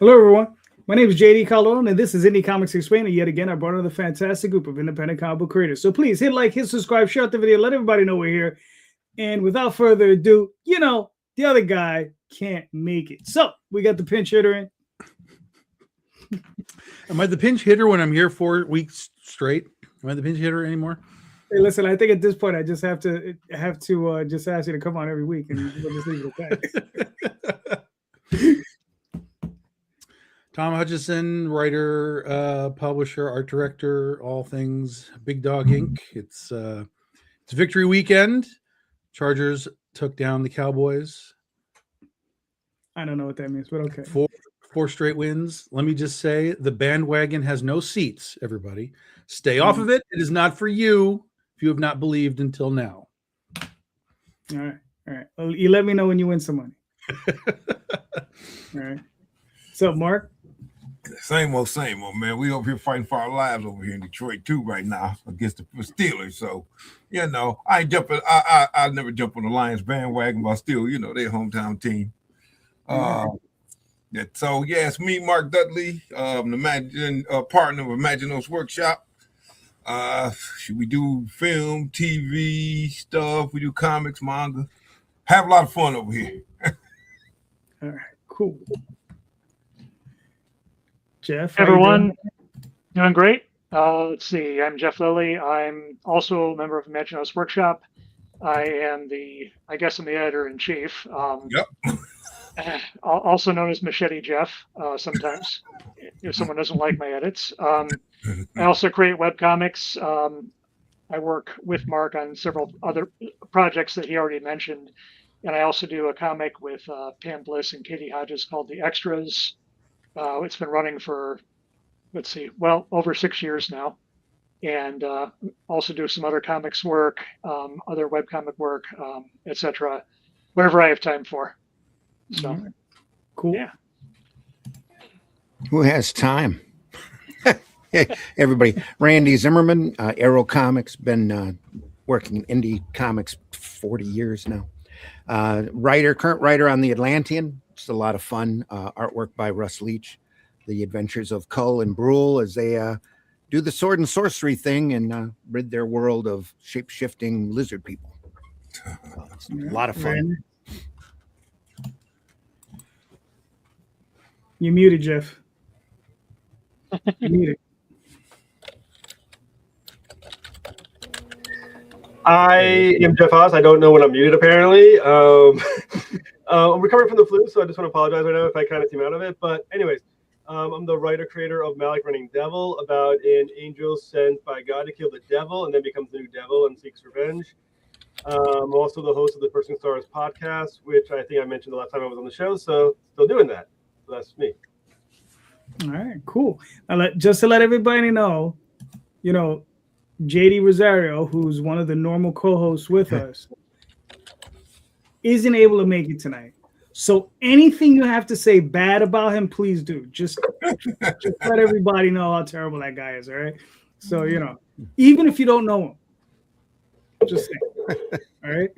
Hello, everyone. My name is JD Calderon, and this is Indie Comics Explained. And yet again, I brought another fantastic group of independent comic book creators. So please hit like, hit subscribe, share out the video, let everybody know we're here. And without further ado, the other guy can't make it. So we got the pinch hitter in. Am I the pinch hitter when I'm here 4 weeks straight? Am I the pinch hitter anymore? Hey, listen, I think at this point I just have to just ask you to come on every week, and we'll just leave it at that. Tom Hutchison, writer, publisher, art director, all things Big Dog Inc. It's victory weekend. Chargers took down the Cowboys. I don't know what that means, but okay. Four straight wins. Let me just say, the bandwagon has no seats, everybody. Stay off of it. It is not for you if you have not believed until now. All right. Well, you let me know when you win some money. All right. What's up, Mark? Same old, man. We over here fighting for our lives over here in Detroit too right now against the Steelers. So, I ain't jumping. I never jump on the Lions bandwagon, but still, their hometown team. So it's me, Mark Dudley, the managing partner of Imaginos Workshop. We do film, TV stuff. We do comics, manga. Have a lot of fun over here. All right, cool. Jeff, everyone, doing great. Let's see. I'm Jeff Lilly. I'm also a member of Imaginos Workshop. I am the editor-in-chief. Yep. Also known as Machete Jeff, sometimes, if someone doesn't like my edits. I also create webcomics. I work with Mark on several other projects that he already mentioned. And I also do a comic with Pam Bliss and Katie Hodges called The Extras. It's been running for, over 6 years now. And also do some other comics work, other webcomic work, etc. Whatever I have time for. So, cool. Yeah. Who has time? Hey, everybody. Randy Zimmerman, Arrow Comics, been working in indie comics 40 years now. Current writer on The Atlantean. It's a lot of fun. Artwork by Russ Leach. The Adventures of Cull and Brule as they do the sword and sorcery thing and rid their world of shape-shifting lizard people. It's a lot of fun. You're muted, Jeff. You're muted. I am Jeff Haas. I don't know when I'm muted, apparently. I'm recovering from the flu, so I just want to apologize right now if I kind of seem out of it. But anyways, I'm the writer-creator of Malik Running Devil, about an angel sent by God to kill the devil and then becomes the new devil and seeks revenge. I'm also the host of the First King Stars podcast, which I think I mentioned the last time I was on the show, so still doing that. So that's me. All right, cool. Just to let everybody know, Dee Rosario, who's one of the normal co-hosts with us, isn't able to make it tonight. So anything you have to say bad about him, please do. Just let everybody know how terrible that guy is, all right? So, even if you don't know him, just say, all right?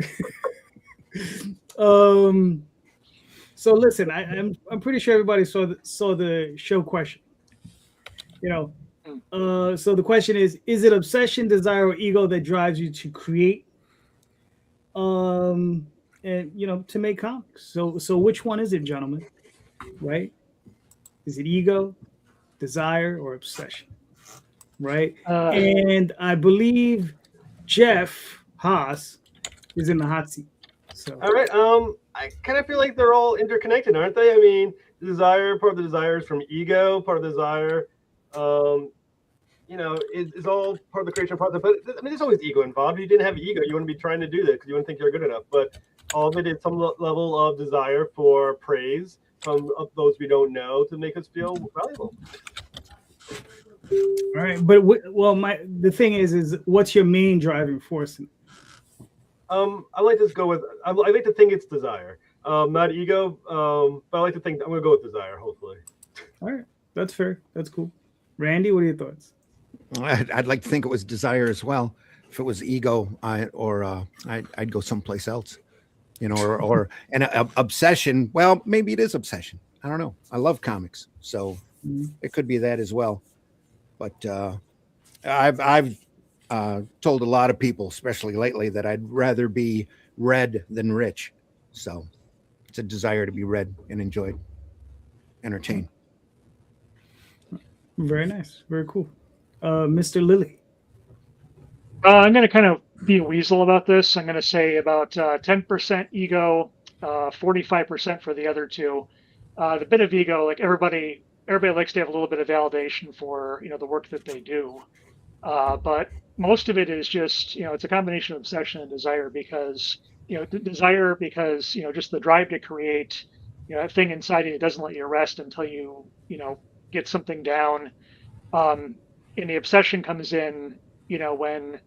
So listen, I'm pretty sure everybody saw the show question. So the question is it obsession, desire, or ego that drives you to create? And to make comics. So which one is it, gentlemen? Right? Is it ego, desire, or obsession? Right? And I believe Jeff Haas is in the hot seat. So all right. I kind of feel like they're all interconnected, aren't they? I mean, the desire, part of the desire is from ego, part of the desire, is all part of the creation process. But I mean, there's always ego involved. If you didn't have ego, you wouldn't be trying to do this because you wouldn't think you're good enough. But all of it is some level of desire for praise from those we don't know to make us feel valuable. All right, but the thing is what's your main driving force? I like to go with. I like to think it's desire, not ego. But I like to think I'm going to go with desire. Hopefully. All right, that's fair. That's cool. Randy, what are your thoughts? I'd like to think it was desire as well. If it was ego, I'd go someplace else. Or an obsession. Well, maybe it is obsession. I don't know. I love comics, so it could be that as well. But I've told a lot of people, especially lately, that I'd rather be read than rich. So it's a desire to be read and enjoyed, entertained. Very nice. Very cool. Mr. Lilly. I'm going to kind of be a weasel about this. I'm going to say about 10% ego, 45% for the other two. The bit of ego, like everybody likes to have a little bit of validation for the work that they do, but most of it is just it's a combination of obsession and desire because just the drive to create that thing inside you doesn't let you rest until you get something down, and the obsession comes in when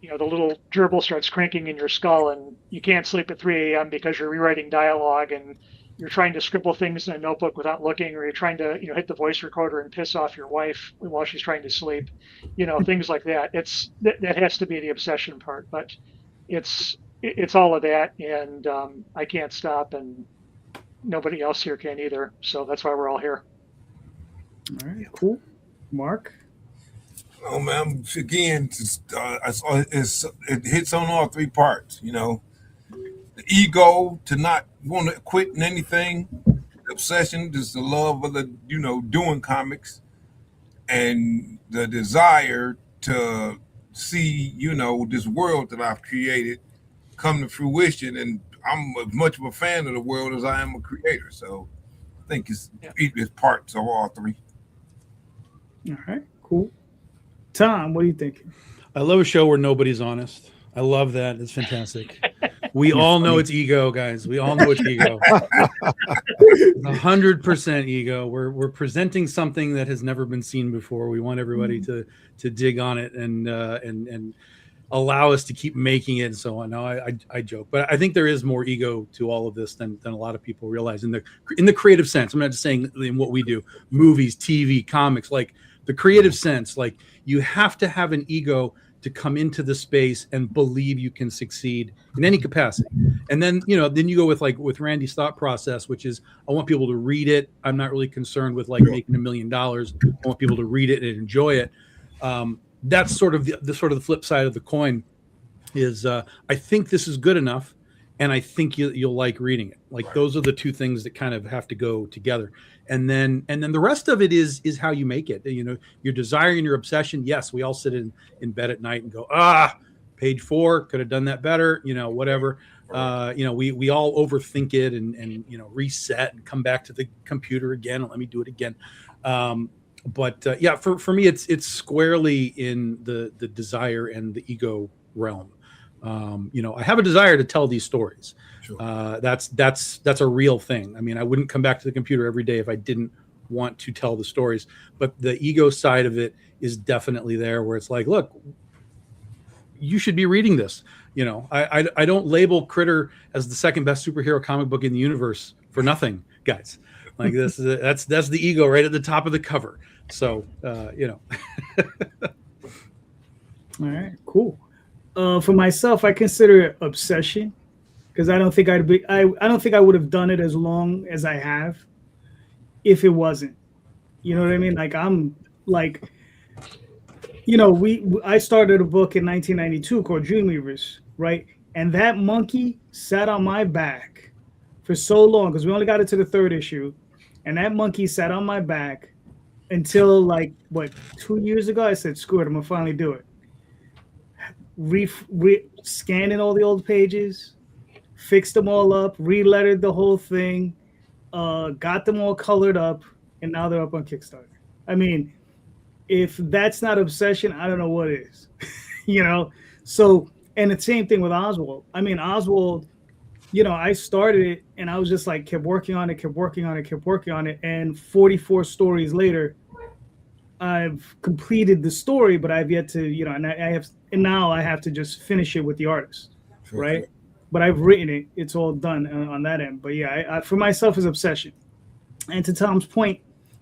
the little gerbil starts cranking in your skull and you can't sleep at 3 a.m. because you're rewriting dialogue and you're trying to scribble things in a notebook without looking, or you're trying to hit the voice recorder and piss off your wife while she's trying to sleep, things like that. That has to be the obsession part, but it's all of that, and I can't stop, and nobody else here can either. So that's why we're all here. All right, cool. Mark. Oh man, again, it hits on all 3 parts. The ego to not want to quit in anything, the obsession, just the love of the doing comics, and the desire to see this world that I've created come to fruition. And I'm as much of a fan of the world as I am a creator. So I think it's parts of all 3. All right, cool. Tom, what are you thinking? I love a show where nobody's honest. I love that. It's fantastic. We all know it's ego, guys. We all know it's ego. 100% ego. We're presenting something that has never been seen before. We want everybody to dig on it and allow us to keep making it and so on. No, I joke, but I think there is more ego to all of this than a lot of people realize in the creative sense. I'm not just saying in what we do, movies, TV, comics, like the creative sense. Like you have to have an ego to come into the space and believe you can succeed in any capacity. And then, then you go with Randy's thought process, which is I want people to read it. I'm not really concerned with making $1 million. I want people to read it and enjoy it. That's sort of the flip side of the coin is I think this is good enough. And I think you'll like reading it. Like those are the 2 things that kind of have to go together. And then the rest of it is how you make it. Your desire and your obsession. Yes, we all sit in bed at night and go, page 4, could have done that better. Whatever. We all overthink it and reset and come back to the computer again and let me do it again. But for me, it's squarely in the desire and the ego realm. I have a desire to tell these stories. Sure. That's a real thing. I mean, I wouldn't come back to the computer every day if I didn't want to tell the stories, but the ego side of it is definitely there where it's like, look, you should be reading this. I don't label Critter as the second best superhero comic book in the universe for nothing, guys. Like this that's the ego right at the top of the cover. So, All right, cool. For myself, I consider it obsession because I don't think I don't think I would have done it as long as I have if it wasn't. You know what I mean? Like I'm like, I started a book in 1992 called Dreamweavers, right? And that monkey sat on my back for so long because we only got it to the 3rd issue, and that monkey sat on my back until 2 years ago. I said, "Screw it, I'm gonna finally do it." Scanning all the old pages, fixed them all up, re-lettered the whole thing, got them all colored up, and now they're up on Kickstarter. I mean, if that's not obsession, I don't know what is. So, and the same thing with Oswald. I mean, Oswald, I started it and I was just kept working on it, and 44 stories later, I've completed the story, but I've yet to, and now I have to just finish it with the artist, sure, right? Sure. But I've written it; it's all done on that end. But yeah, I for myself is obsession. And to Tom's point,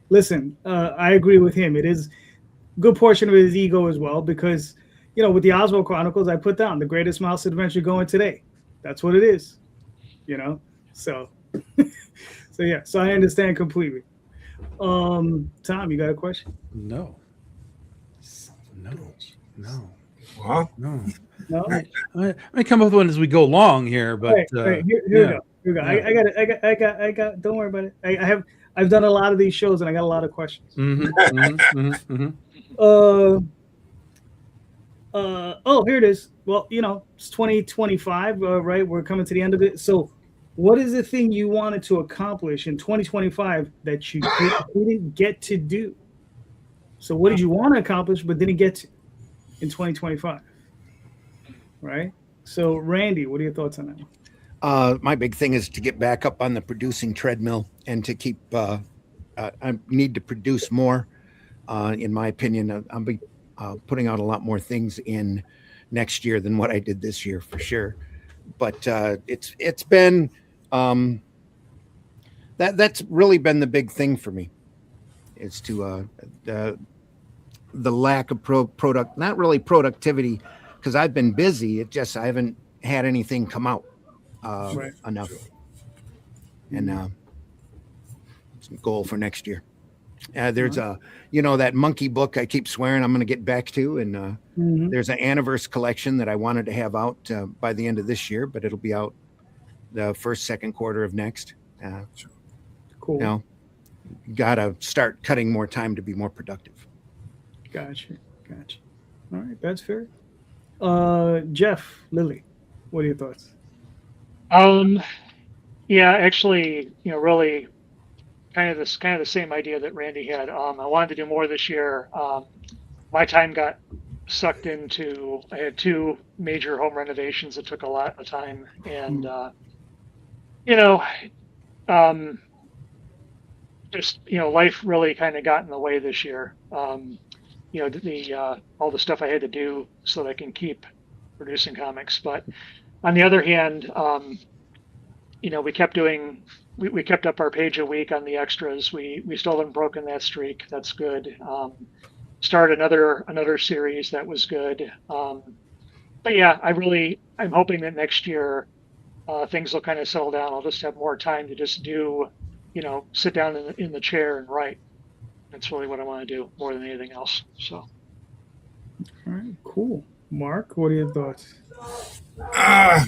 listen, I agree with him. It is a good portion of his ego as well, because with the Oswald Chronicles, I put down the greatest mouse adventure going today. That's what it is, So, So I understand completely. Tom, you got a question? No. Huh? No. No. I may come up with one as we go along here, but Here we yeah. go. Here we go. Yeah. I got. Don't worry about it. I've done a lot of these shows and I got a lot of questions. Here it is. Well, it's 2025, right? We're coming to the end of it. So, what is the thing you wanted to accomplish in 2025 that you didn't get to do? So, what did you want to accomplish but didn't get to in 2025? Right. So, Randy, what are your thoughts on that? My big thing is to get back up on the producing treadmill and to keep. I need to produce more. In my opinion, I'll be putting out a lot more things in next year than what I did this year for sure. But it's been that's really been the big thing for me. Is to the lack of not really productivity, because I've been busy. It just I haven't had anything come out enough. And it's a goal for next year. There's that monkey book I keep swearing I'm going to get back to, and there's an Anniversary collection that I wanted to have out by the end of this year, but it'll be out the second quarter of next. Cool. Got to start cutting more time to be more productive. Gotcha. All right, that's fair. Jeff, Lilly, what are your thoughts? Yeah, actually, really kind of the same idea that Randy had. I wanted to do more this year. My time got sucked into. I had 2 major home renovations that took a lot of time, and life really kind of got in the way this year. All the stuff I had to do so that I can keep producing comics. But on the other hand, we kept doing. We kept up our page a week on the extras. We still haven't broken that streak. That's good. Started another series that was good. But yeah, I'm hoping that next year things will kind of settle down. I'll just have more time to just do, sit down in the chair and write. That's really what I want to do more than anything else. So. All right, cool. Mark, what are your thoughts?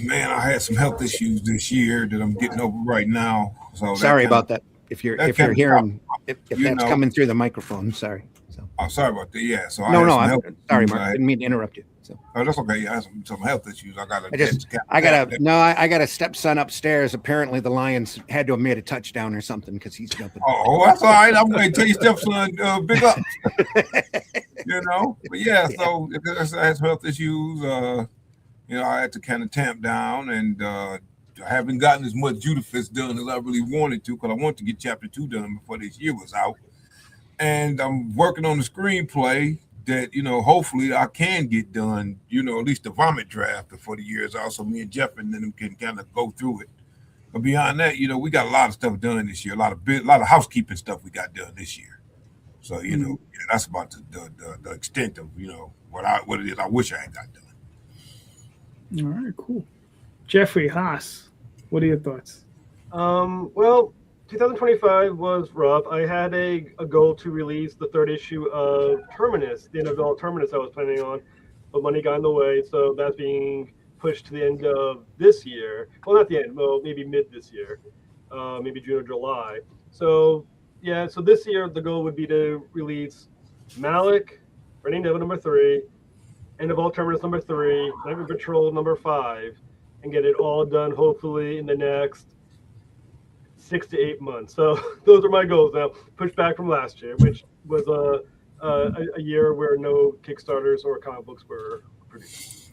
Man, I had some health issues this year that I'm getting over right now. So sorry about that. If you're hearing, if that's coming through the microphone, sorry. So. I'm sorry about that. Yeah. So I'm sorry, Mark. I didn't mean to interrupt you. So. Oh, that's okay. I have some health issues. I got a stepson upstairs. Apparently, the Lions had to have made a touchdown or something because he's jumping. Oh, that's all right. I'm going to tell your stepson, big up. But yeah. So I had some health issues. I had to kind of tamp down, and I haven't gotten as much Judafist done as I really wanted to, because I wanted to get chapter 2 done before this year was out. And I'm working on the screenplay that, hopefully I can get done, at least the vomit draft before the year is out, so me and Jeff and them can kind of go through it. But beyond that, we got a lot of stuff done this year, a lot of housekeeping stuff we got done this year. So, that's about the extent of, what it is I wish I had got done. All right, cool. Jeffrey, Haas, what are your thoughts? Well, 2025 was rough. I had a goal to release the 3rd issue of Terminus, the NFL Terminus I was planning on, but money got in the way, so that's being pushed to the end of this year. Well, not the end, well, maybe mid this year, maybe June or July. So, yeah, so this year the goal would be to release Malik, Running Devil number 3, End of All Terminus number 3, Nightmare Patrol number 5, and get it all done hopefully in the next 6 to 8 months. So those are my goals now. Pushed back from last year, which was a year where no Kickstarters or comic books were produced.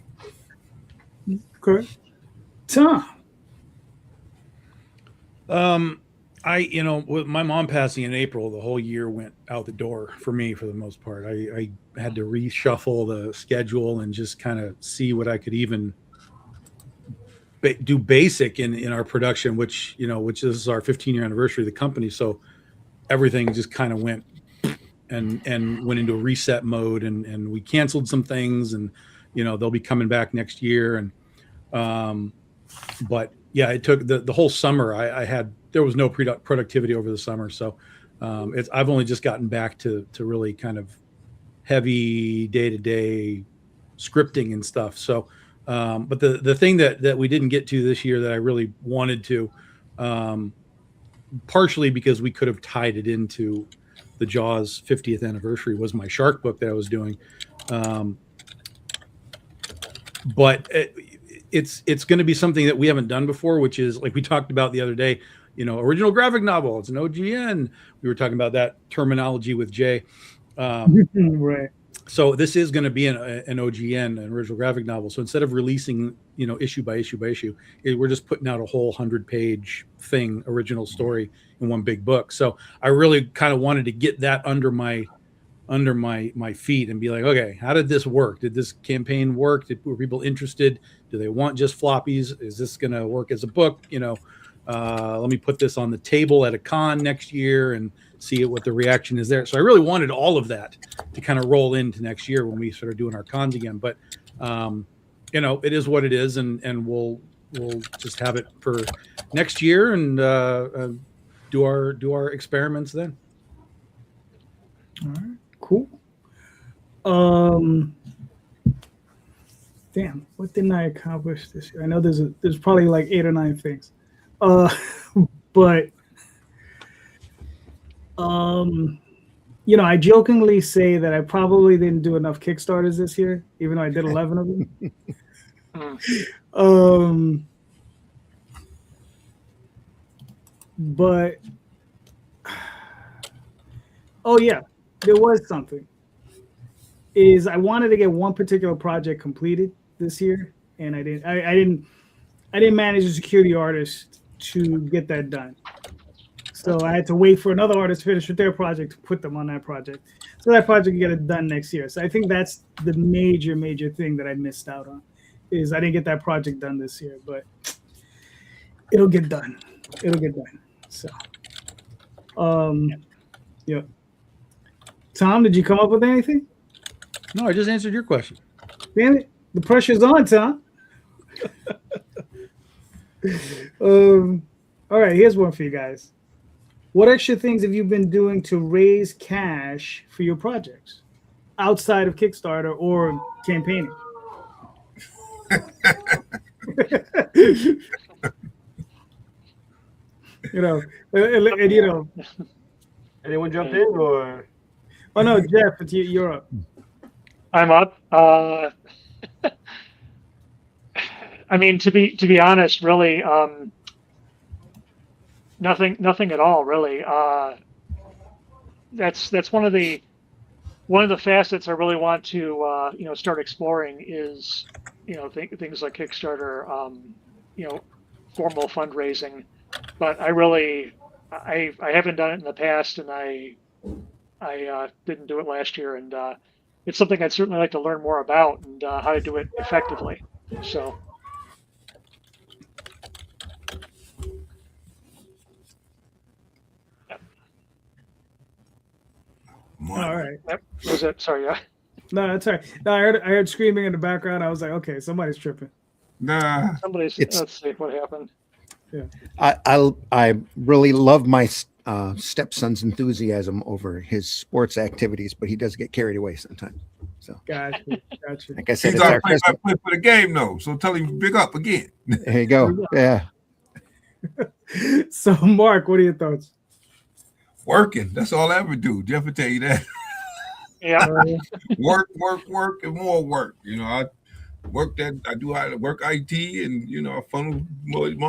Okay. Tom. With my mom passing in April, the whole year went out the door for me for the most part. I had to reshuffle the schedule and just kind of see what I could even do basic in our production, which is our 15-year anniversary of the company. So everything just kind of went and went into a reset mode, and we canceled some things, and they'll be coming back next year. And but yeah, it took the whole summer. There was no productivity over the summer, so I've only just gotten back to really kind of heavy day-to-day scripting and stuff. So, but the thing that we didn't get to this year that I really wanted to, partially because we could have tied it into the Jaws 50th anniversary, was my shark book that I was doing. But it's going to be something that we haven't done before, which is like we talked about the other day, original graphic novel. It's an OGN. We were talking about that terminology with Jay. Right. So this is going to be an OGN, an original graphic novel. So instead of releasing, issue by issue by issue, we're just putting out a whole 100-page thing, original story in one big book. So I really kind of wanted to get that under my feet and be like, okay, how did this work? Did this campaign work? Were people interested? Do they want just floppies? Is this going to work as a book? Let me put this on the table at a con next year and see what the reaction is there. So I really wanted all of that to kind of roll into next year when we start doing our cons again. But it is what it is, and we'll just have it for next year and do our experiments then. All right, cool. Damn, what didn't I accomplish this year? I know there's probably like 8 or 9 things. But I jokingly say that I probably didn't do enough Kickstarters this year, even though I did 11 of them. But oh yeah, there was something. Is I wanted to get one particular project completed this year, and I didn't manage to secure the artist to get that done. So I had to wait for another artist to finish with their project to put them on that project. So that project can get it done next year. So I think that's the major thing that I missed out on, is I didn't get that project done this year, but it'll get done. So, yeah. Tom, did you come up with anything? No, I just answered your question. Damn it. The pressure's on, Tom. All right, here's one for you guys. What extra things have you been doing to raise cash for your projects outside of Kickstarter or campaigning? Anyone jump in or? Oh no, Jeff, you're up. I'm up. I mean, to be honest, really, nothing at all, really. That's one of the facets I really want to start exploring is things like Kickstarter, formal fundraising. But I haven't done it in the past, and I didn't do it last year, and it's something I'd certainly like to learn more about and how to do it effectively. So. All right. Yep. Was it? Sorry. Yeah. No, that's all right. No, I heard screaming in the background. I was like, okay, somebody's tripping. Nah. Let's see what happened. Yeah. I really love my stepson's enthusiasm over his sports activities, but he does get carried away sometimes. So Gotcha. like I said, He's our play for the game though, so tell him big up again. There you go. Yeah. So, Mark, what are your thoughts? Working. That's all I ever do. Jeff will tell you that. Yeah. Work, and more work. I work that. I do work IT, and I funnel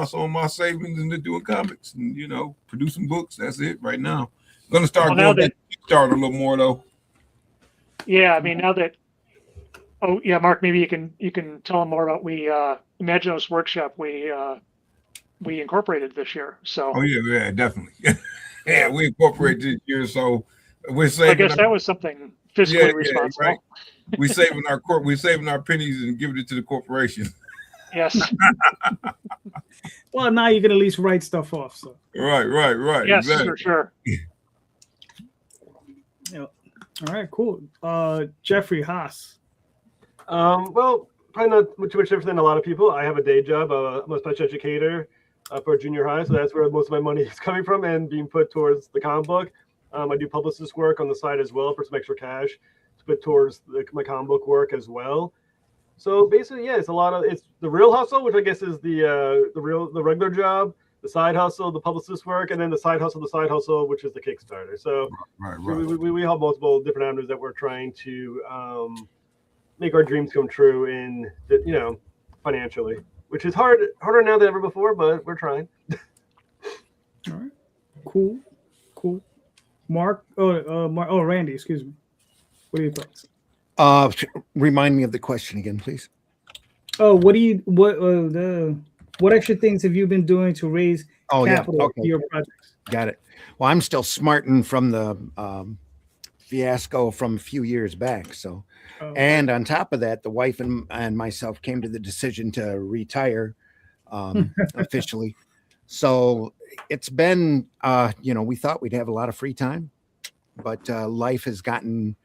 some of my savings into doing comics and producing books. That's it right now. I'm gonna start going back to Kickstarter a little more though. Yeah, I mean now that. Oh yeah, Mark. Maybe you can tell them more about Imaginos Workshop. We incorporated this year. So. Oh yeah, definitely. Yeah, we incorporated this year, so we're saving. I guess that was something fiscally responsible. Right. We're saving our pennies and giving it to the corporation. Yes. Well, now you can at least write stuff off. So. Right. Yes, exactly. for sure. Yeah. All right, cool. Jeffrey Haas. Well, probably not too much different than a lot of people. I have a day job. I'm a special educator for junior high. So that's where most of my money is coming from and being put towards the comic book. I do publicist work on the side as well for some extra cash to put towards my comic book work as well. So basically, yeah, it's the real hustle, which I guess is the regular job, the side hustle, the publicist work, and then the side hustle, which is the Kickstarter. So Right. we have multiple different avenues that we're trying to make our dreams come true in, financially, which is harder now than ever before, but we're trying. All right. Cool. Mark. Randy. Excuse me. What are your thoughts? Remind me of the question again, please. Oh, what extra things have you been doing to raise capital for your projects? Got it. Well, I'm still smarting from the fiasco from a few years back. So, and on top of that, the wife and myself came to the decision to retire officially. So it's been, we thought we'd have a lot of free time, but life has gotten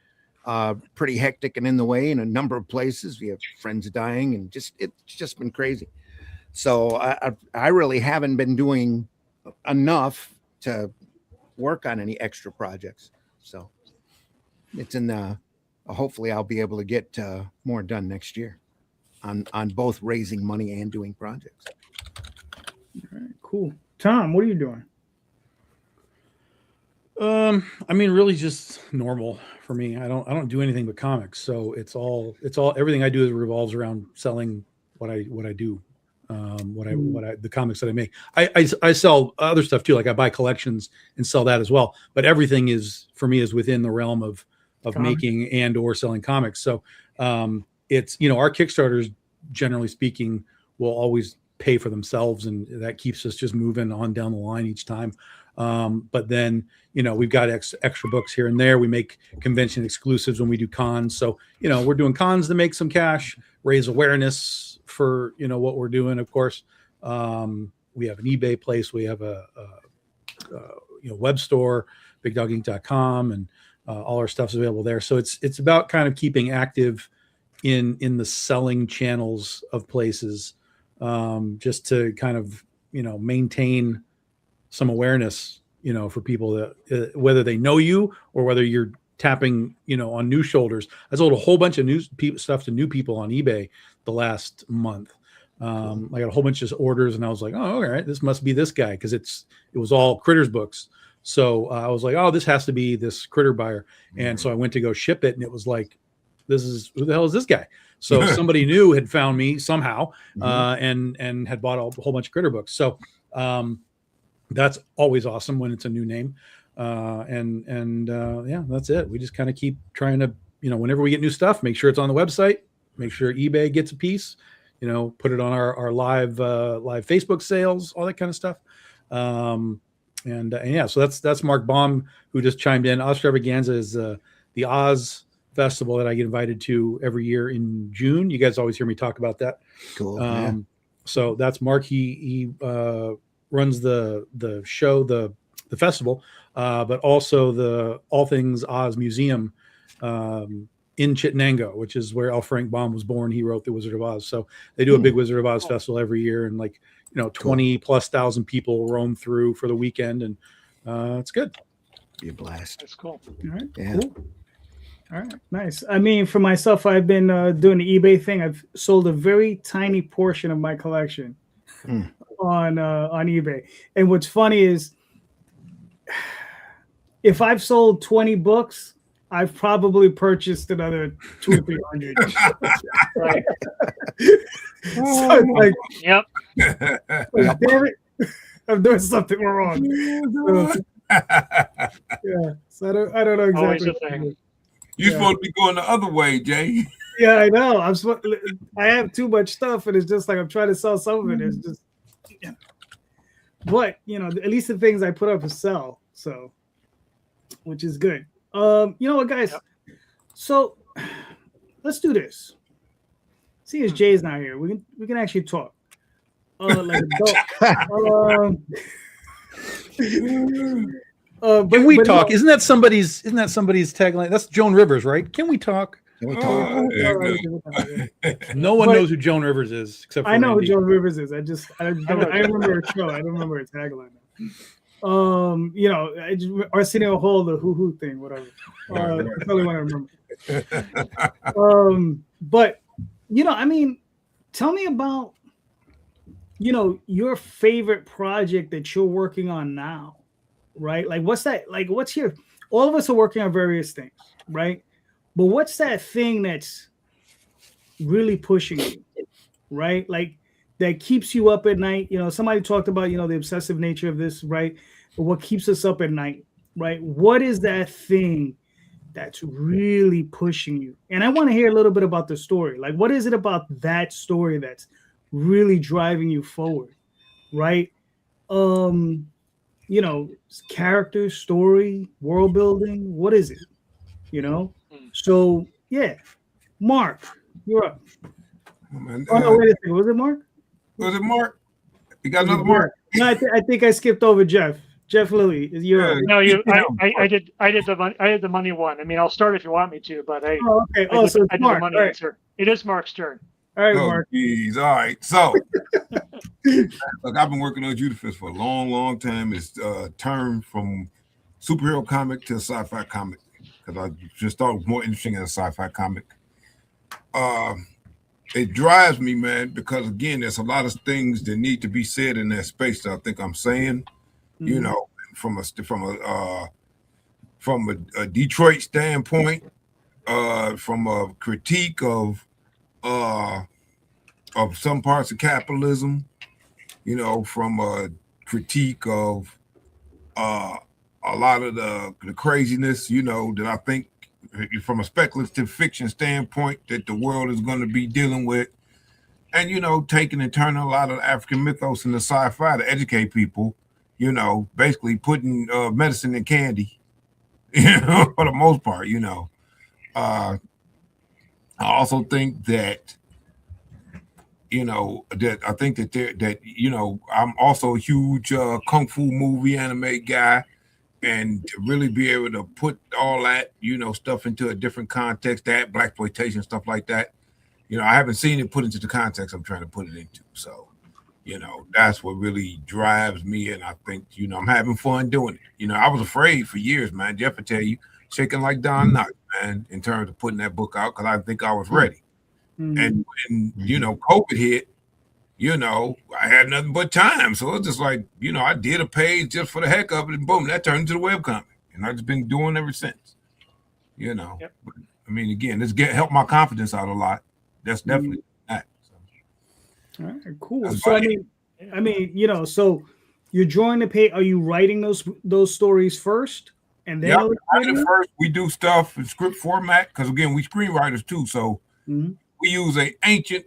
pretty hectic and in the way in a number of places. We have friends dying and it's just been crazy. So I really haven't been doing enough to work on any extra projects. So it's hopefully I'll be able to get more done next year on both raising money and doing projects. All right, cool. Tom, what are you doing? Really just normal for me. I don't do anything but comics. So it's all everything I do revolves around selling what I do. The comics that I make. I sell other stuff too. Like I buy collections and sell that as well. But everything is within the realm of making and or selling comics. So it's, our Kickstarters, generally speaking, will always pay for themselves, and that keeps us just moving on down the line each time. But then, we've got extra books here and there. We make convention exclusives when we do cons. So, we're doing cons to make some cash, raise awareness for, what we're doing. Of course, we have an eBay place. We have a web store, bigdoginc.com, and all our stuff's available there. So it's about kind of keeping active in the selling channels of places, just to kind of, maintain some awareness, for people that whether they know you or whether you're tapping, on new shoulders. I sold a whole bunch of new stuff to new people on eBay the last month. I got a whole bunch of orders, and I was like, oh, all right, this must be this guy, because it was all Critters books. So I was like, oh, this has to be this Critter buyer. And so I went to go ship it, and it was like, who the hell is this guy? So somebody new had found me somehow, and had bought a whole bunch of Critter books. So that's always awesome when it's a new name. Yeah, that's it. We just kind of keep trying to, whenever we get new stuff, make sure it's on the website, make sure eBay gets a piece, put it on our live Facebook sales, all that kind of stuff. Yeah, so that's Mark Baum, who just chimed in. Ostravaganza is the Oz festival that I get invited to every year in June. You guys always hear me talk about that. Cool. So that's Mark. He runs the show, the festival, but also the All Things Oz Museum in Chittenango, which is where L. Frank Baum was born. He wrote The Wizard of Oz. So they do a big Wizard of Oz festival every year, and 20,000+ people roam through for the weekend, and it's good. Be a blast. That's cool. All right. Yeah. Cool. All right. Nice. I mean, for myself, I've been doing the eBay thing. I've sold a very tiny portion of my collection on eBay. And what's funny is, if I've sold 20 books, I've probably purchased another 200 or 300. Right. So it's like, Yep. damn it, I'm doing something wrong. So, yeah. So I don't know exactly. Always a thing. You're supposed to be going the other way, Jay. Yeah, I know. I have too much stuff, and it's just like I'm trying to sell some of it. It's just, but at least the things I put up to sell, so, which is good. You know what, guys? Yep. So let's do this. See, as Jay's not here, we can actually talk. Like adult. Can we talk? Isn't that somebody's tagline? That's Joan Rivers, right? Can we talk? We told you. there you go. No one But- knows who Joan Rivers is except for I know who Randy. Joan Rivers is. I remember her show. I don't remember her tagline. You know, Arsenio Hall, the hoo thing, whatever. That's the only one I remember. But you know, I mean, tell me about, you know, your favorite project that you're working on now, right? Like, what's that? Like, what's your? All of us are working on various things, right? But what's that thing that's really pushing you, right? Like that keeps you up at night. You know, somebody talked about, you know, the obsessive nature of this, right? But what keeps us up at night, right? What is that thing that's really pushing you? And I want to hear a little bit about the story. Like, what is it about that story that's really driving you forward, right? You know, character, story, world building. What is it? You know? So yeah, Mark, you're up. Oh, man, Oh no, wait a second. Was it Mark? was it Mark? You got another Mark? No, I think I skipped over Jeff. Jeff Lilly, you're up. No, You know, I did the money one. I mean, I'll start if you want me to, but Oh, okay. Oh, so I it's did the Mark. money All right. answer. It is Mark's turn. All right, Oh, Mark. geez. All right. So, look, I've been working on Judafist for a long time. It's turned from superhero comic to sci-fi comic because I just thought it was more interesting as a sci-fi comic. It drives me, man, because again, there's a lot of things that need to be said in that space that I think I'm saying. You know, from a Detroit standpoint, from a critique of some parts of capitalism, you know, from a critique of a lot of the craziness, you know, that I think from a speculative fiction standpoint that the world is going to be dealing with, and, you know, taking and turning a lot of African mythos into sci-fi to educate people, you know, basically putting medicine in candy, you know, for the most part, you know. I also think that, you know, that I think that you know, I'm also a huge kung fu movie anime guy, and to really be able to put all that, you know, stuff into a different context, that blaxploitation stuff like that, you know, I haven't seen it put into the context I'm trying to put it into. So, you know, that's what really drives me, and I think, you know, I'm having fun doing it. You know, I was afraid for years, man. Jeff will tell you, shaking like Don Knotts, man, in terms of putting that book out because I think I was ready. And when, you know, COVID hit, you know, I had nothing but time. So it's just like, you know, I did a page just for the heck of it, and boom, that turned into the webcomic. And I've just been doing ever since. You know. Yep. But, I mean, again, it's helped my confidence out a lot. That's definitely that. So. All right, cool. That's So funny. I mean, you know, so you're drawing the page. Are you writing those stories first, and then Yeah, illustrating them? first we do stuff in script format because again, we screenwriters too. So Mhm. we use a ancient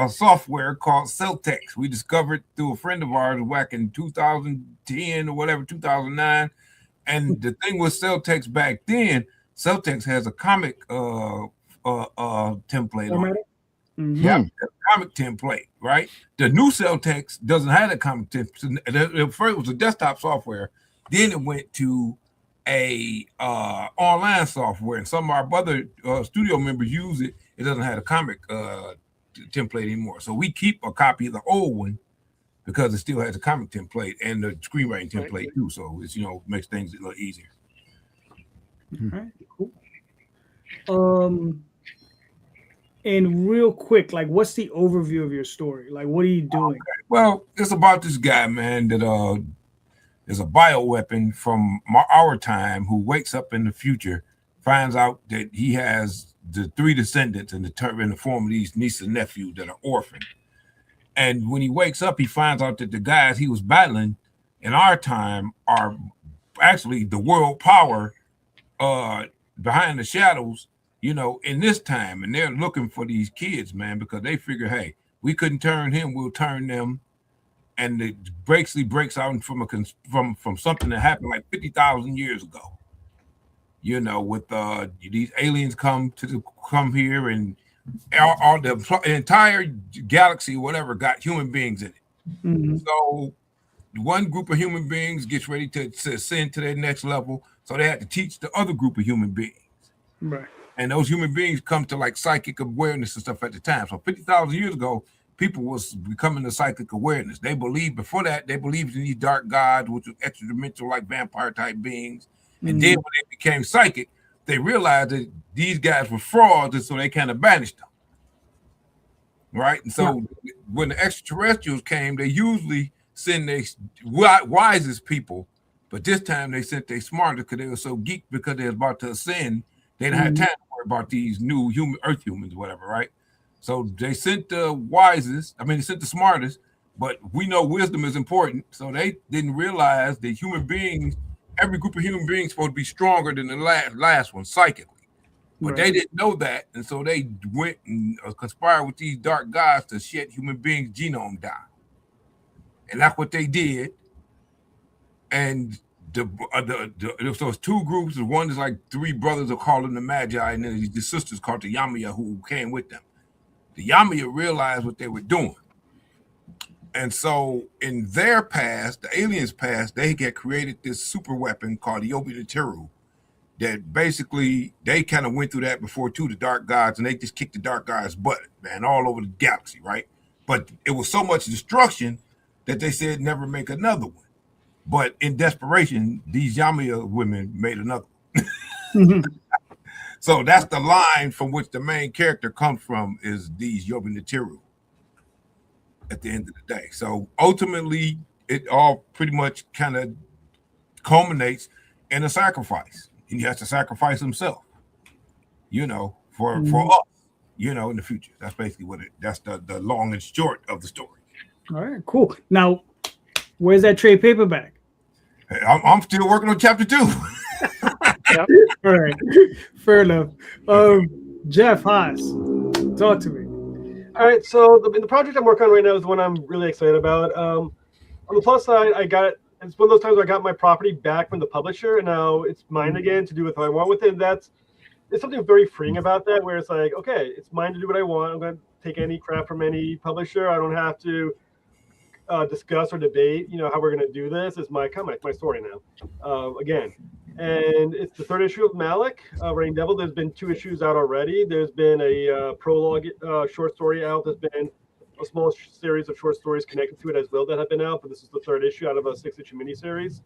software called Celtex. We discovered through a friend of ours back in 2010 or whatever, 2009. And the thing with Celtex back then, Celtex has a comic template on it. Mhm. Yeah, comic template, right? The new Celtex doesn't have a comic template. First it was a desktop software, then it went to a online software, and some of our other studio members use it. It doesn't have a comic template anymore, so we keep a copy of the old one because it still has a comic template and the screenwriting template too. So it's, you know, makes things a little easier. All right, cool. And real quick, like, what's the overview of your story? Like, what are you doing? Well, it's about this guy, man, that is a bioweapon from our time who wakes up in the future, finds out that he has the three descendants in the form of these niece and nephew that are orphaned. And when he wakes up, he finds out that the guys he was battling in our time are actually the world power behind the shadows, you know, in this time. And they're looking for these kids, man, because they figure, hey, we couldn't turn him, we'll turn them. And it basically breaks out from something that happened like 50,000 years ago. You know, with these aliens come here, and all the entire galaxy, whatever, got human beings in it. Mhm. So one group of human beings gets ready to ascend to their next level, so they had to teach the other group of human beings. Right. And those human beings come to like psychic awareness and stuff at the time. So 50,000 years ago, people was becoming the psychic awareness. They believed before that, they believed in these dark gods, which were extra dimensional, like vampire type beings. And then when they became psychic, they realized that these guys were frauds, and so they kind of banished them. Right? And so when the extraterrestrials came, they usually send their wisest people, but this time they sent their smartest because they were so geeked because they were about to ascend. They didn't have time to worry about these new Earth humans, whatever, right? So they sent the wisest, they sent the smartest, but we know wisdom is important. So they didn't realize that human beings, every group of human beings is supposed to be stronger than the last one psychically. But they didn't know that. And so they went and conspired with these dark gods to shut human beings' genome down. And that's what they did. And so it's two groups. One is like three brothers are called them the Magi, and then the sisters called the Yamia who came with them. The Yamia realized what they were doing. And so in their past, the aliens' past, they had created this super weapon called the Yobi-Teru that basically they kind of went through that before too, the dark gods, and they just kicked the dark gods' butt, man, all over the galaxy, right? But it was so much destruction that they said never make another one. But in desperation, these Yamia women made another one. So that's the line from which the main character comes from, is these Yobi-Teru at the end of the day. So ultimately, it all pretty much kind of culminates in a sacrifice. He has to sacrifice himself, for us, in the future. That's basically that's the long and short of the story. All right, cool. Now, where's that trade paperback? Hey, I'm still working on chapter 2. All right, fair enough. Jeff Haas, talk to me. All right, so the project I'm working on right now is the one I'm really excited about. On the plus side, it's one of those times where I got my property back from the publisher, and now it's mine again to do what I want with it. There's something very freeing about that, where it's like, okay, it's mine to do what I want. I'm going to take any crap from any publisher. I don't have to discuss or debate, how we're going to do this. It's my comic, my story now, again. And it's the third issue of Malik, Running Devil. There's been 2 issues out already. There's been a prologue short story out. There's been a small series of short stories connected to it as well that have been out, but this is the 3rd issue out of a 6-issue miniseries.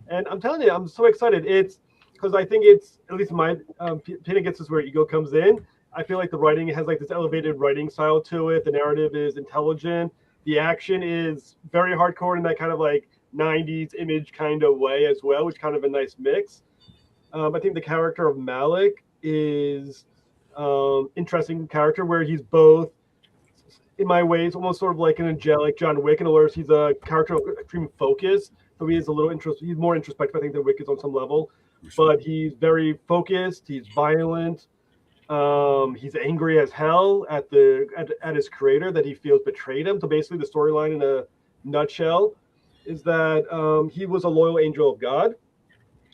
And I'm telling you, I'm so excited. It's because I think it's, at least in my opinion, gets us where ego comes in. I feel like the writing has like this elevated writing style to it. The narrative is intelligent. The action is very hardcore in that kind of like 90s image kind of way as well, which kind of a nice mix. I think the character of Malik is interesting character where he's both, in my ways, almost sort of like an angelic John Wick, in other words, he's a character of extreme focus. So he is he's more introspective, I think, than Wick is on some level. But he's very focused, he's violent, he's angry as hell at his creator that he feels betrayed him. So basically the storyline in a nutshell is that he was a loyal angel of God,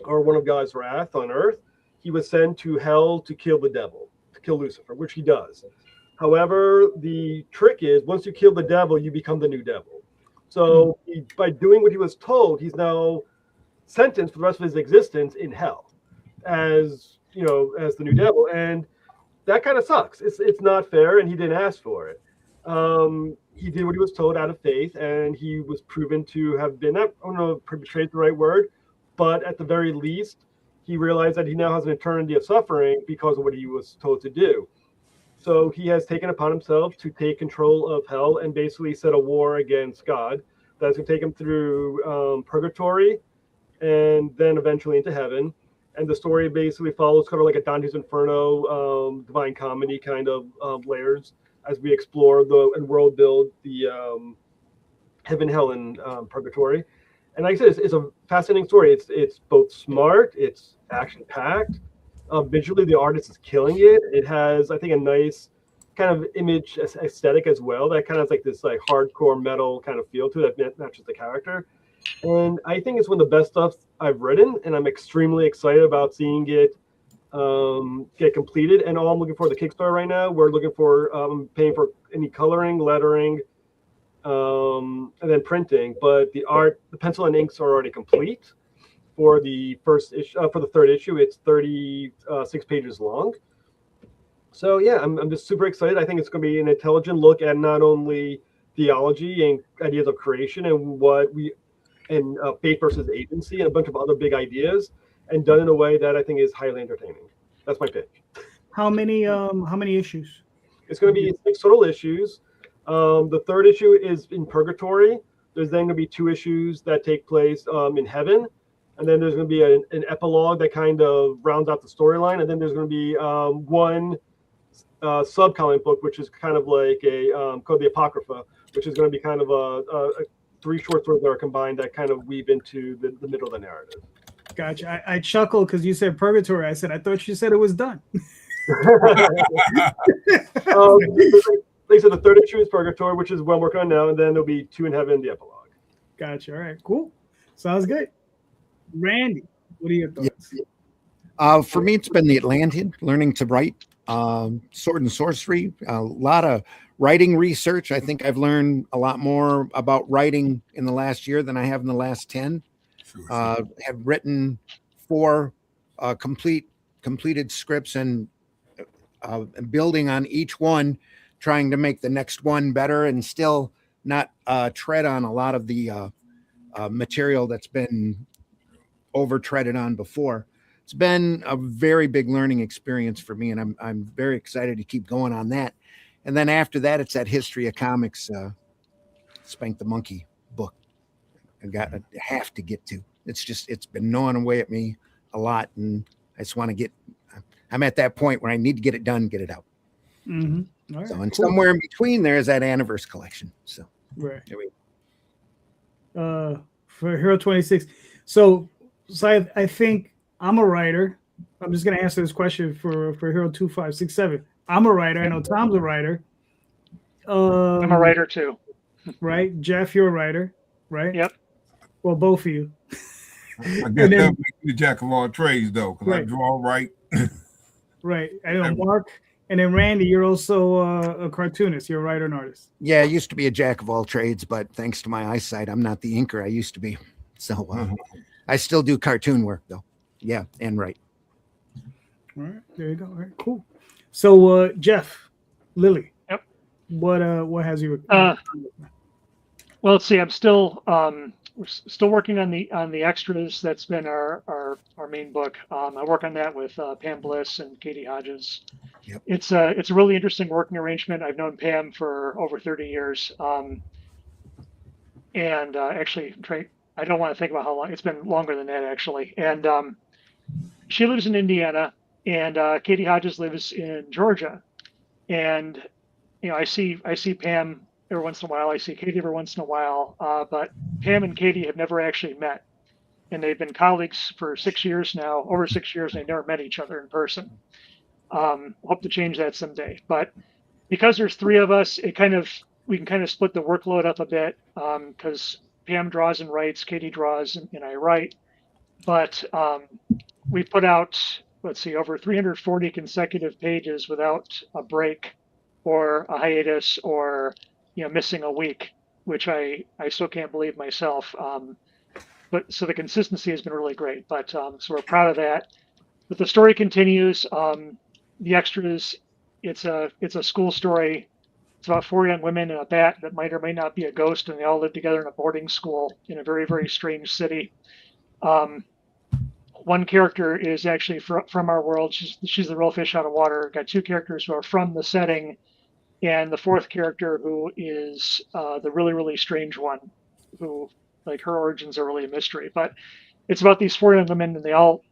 or one of God's wrath on earth. He was sent to hell to kill the devil, to kill Lucifer, which he does. However, the trick is once you kill the devil, you become the new devil. So by doing what he was told, he's now sentenced for the rest of his existence in hell as the new devil. And that kind of sucks. It's not fair, and he didn't ask for it. He did what he was told out of faith, and he was proven to have been, I don't know if betrayed the right word, but at the very least, he realized that he now has an eternity of suffering because of what he was told to do. So he has taken upon himself to take control of hell and basically set a war against God that's going to take him through purgatory and then eventually into heaven. And the story basically follows kind of like a Dante's Inferno, Divine Comedy kind of layers as we explore and world build the heaven, hell, and purgatory. And like I said, it's a fascinating story. It's both smart, it's action-packed. Visually, the artist is killing it. It has, I think, a nice kind of image aesthetic as well. That kind of has like this like hardcore metal kind of feel to it that matches the character. And I think it's one of the best stuff I've written, and I'm extremely excited about seeing it get completed. And all I'm looking for the Kickstarter right now, we're looking for paying for any coloring, lettering, and then printing. But the art, the pencil and inks are already complete. For the first issue, for the 3rd issue, it's 36 pages long. So yeah, I'm just super excited. I think it's going to be an intelligent look at not only theology and ideas of creation and faith versus agency and a bunch of other big ideas, and done in a way that I think is highly entertaining. That's my pitch. How many issues? It's going to be 6 total issues. The third issue is in purgatory. There's then going to be 2 issues that take place in heaven, and then there's going to be an epilogue that kind of rounds out the storyline, and then there's going to be one sub-comic book, which is kind of like called the Apocrypha, which is going to be kind of a 3 short stories that are combined that kind of weave into the middle of the narrative. Gotcha. I chuckled because you said purgatory. I said, I thought you said it was done. Like I said, the third issue is purgatory, which is what I'm working on now, and then there'll be 2 in heaven, the epilogue. Gotcha. All right, cool. Sounds good. Randy, what are your thoughts? For me, it's been the Atlantean, learning to write, sword and sorcery, a lot of writing research. I think I've learned a lot more about writing in the last year than I have in the last 10. Have written 4 completed scripts and building on each one, trying to make the next one better and still not tread on a lot of the material that's been over treaded on before. It's been a very big learning experience for me, and I'm very excited to keep going on that. And then after that, it's that history of comics, Spank the Monkey book. I have to get to. It's been gnawing away at me a lot, and I just want to I'm at that point where I need to get it done, get it out. Mm-hmm. Right, so, and cool. somewhere in between there is that Anniversary collection. So, right. There we go. For Hero 26. So I think I'm a writer. I'm just going to answer this question for Hero 2567. I'm a writer. I know Tom's a writer. I'm a writer too. Right. Jeff, you're a writer, right? Yep. Well, both of you. I guess that makes me the jack of all trades, though, because I Right. draw, write. Right. I know Mark. And then Randy, you're also a cartoonist. You're a writer and artist. Yeah, I used to be a jack of all trades, but thanks to my eyesight, I'm not the inker I used to be. So I still do cartoon work, though. Yeah, and write. All right. There you go. All right. Cool. So Jeff, Lilly. Yep. What has you? Well, let's see. I'm still we're still working on the extras. That's been our main book. I work on that with Pam Bliss and Katie Hodges. Yep. It's a really interesting working arrangement. I've known Pam for over 30 years. And actually, I don't want to think about how long. It's been longer than that, actually. And she lives in Indiana, and Katie Hodges lives in Georgia. And I see Pam every once in a while. I see Katie every once in a while. But Pam and Katie have never actually met, and they've been colleagues for 6 years now, over 6 years, and they've never met each other in person. Hope to change that someday. But because there's 3 of us, we can kind of split the workload up a bit, because Pam draws and writes, Katie draws, and I write. But we put out, over 340 consecutive pages without a break or a hiatus or missing a week, which I still can't believe myself. But so the consistency has been really great. But so we're proud of that. But the story continues. The extras, it's a school story. It's about 4 young women and a bat that might or may not be a ghost, and they all live together in a boarding school in a very, very strange city. One character is actually from our world. She's the real fish out of water. Got 2 characters who are from the setting, and the 4th character who is the really, really strange one, who her origins are really a mystery. But it's about these 4 young women, and they all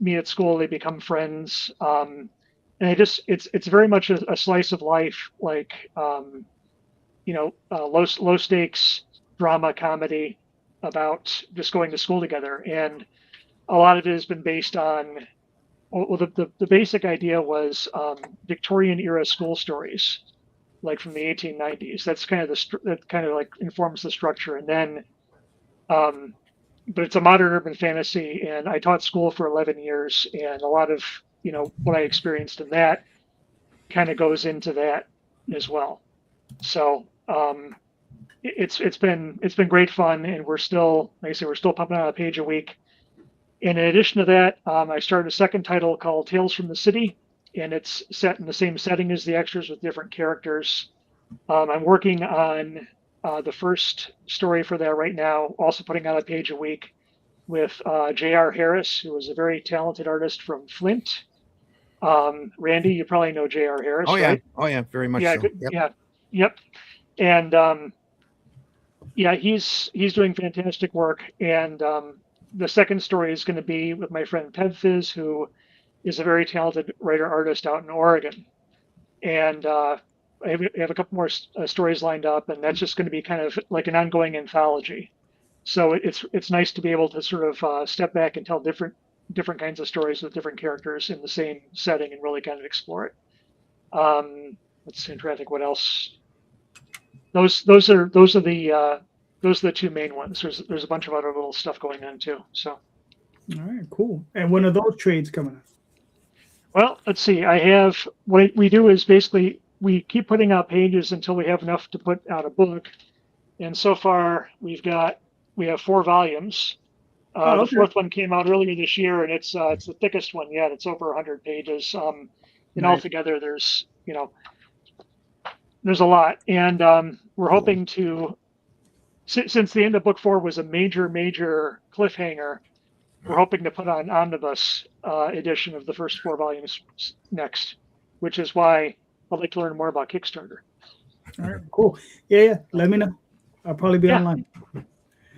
meet at school. They become friends. And it's very much a slice of life, low stakes drama comedy about just going to school together. And a lot of it has been based on, the basic idea was Victorian era school stories, like from the 1890s. That's kind of informs the structure. And then, but it's a modern urban fantasy. And I taught school for 11 years, and a lot of what I experienced in that kind of goes into that as well. So it's been great fun, and we're still, like I say, we're still pumping out a page a week. And in addition to that, I started a second title called Tales from the City, and it's set in the same setting as the extras with different characters. I'm working on the first story for that right now, also putting out a page a week with J.R. Harris, who is a very talented artist from Flint. Randy, you probably know J.R. Harris, Oh yeah, right? oh yeah, very much Yeah, so. good. Yep. Yeah, yep. And yeah, he's doing fantastic work. And the second story is going to be with my friend Pevfiz, who is a very talented writer artist out in Oregon. And I have a couple more stories lined up, and that's just going to be kind of like an ongoing anthology. So it's nice to be able to sort of step back and tell different kinds of stories with different characters in the same setting and really kind of explore it. Let's see, I'm trying to think what else. Those are the two main ones. There's a bunch of other little stuff going on too. So. All right, cool. And when are those trades coming up? Well, let's see. What we do is basically we keep putting out pages until we have enough to put out a book. And so far we have 4 volumes. Okay. The fourth one came out earlier this year, and it's the thickest one yet. It's over 100 pages. And Nice. altogether, there's a lot. And we're hoping to, since the end of book 4 was a major cliffhanger, we're hoping to put on an omnibus edition of the first 4 volumes next, which is why I'd like to learn more about Kickstarter. All right, cool. Yeah. Let me know. I'll probably be Yeah. online.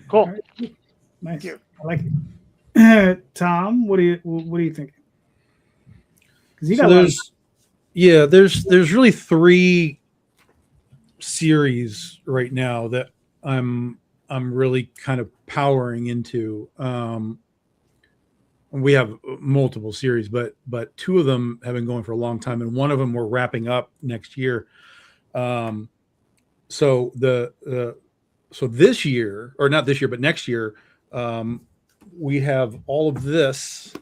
Cool. All right. Nice. Thank you. I like it. Tom, what are you thinking? Because you got there's really 3 series right now that I'm really kind of powering into. We have multiple series, but 2 of them have been going for a long time, and one of them we're wrapping up next year. So this year, or not this year, but next year, we have all of this,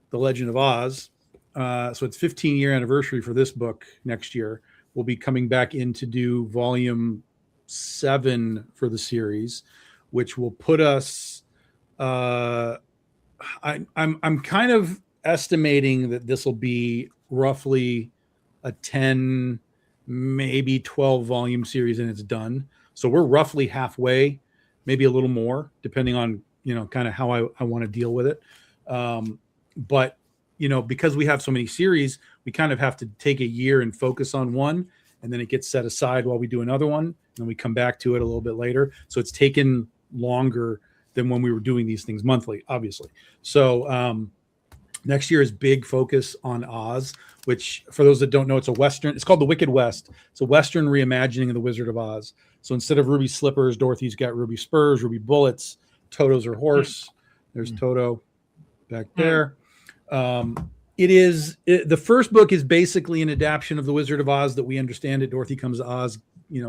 The Legend of Oz. So it's 15-year anniversary for this book next year. We'll be coming back in to do volume 7 for the series, which will put us. I'm kind of estimating that this will be roughly a 10, maybe 12 volume series, and it's done. So we're roughly halfway, maybe a little more, depending on kind of how I want to deal with it. But because we have so many series, we kind of have to take a year and focus on one, and then it gets set aside while we do another one, and then we come back to it a little bit later. So it's taken longer than when we were doing these things monthly, obviously. So next year is big focus on Oz, which, for those that don't know, it's called The Wicked West. It's a Western reimagining of The Wizard of Oz. So instead of ruby slippers, Dorothy's got ruby spurs, ruby bullets, Toto's her horse. There's Toto back there. The first book is basically an adaptation of The Wizard of Oz that we understand it. Dorothy comes to Oz,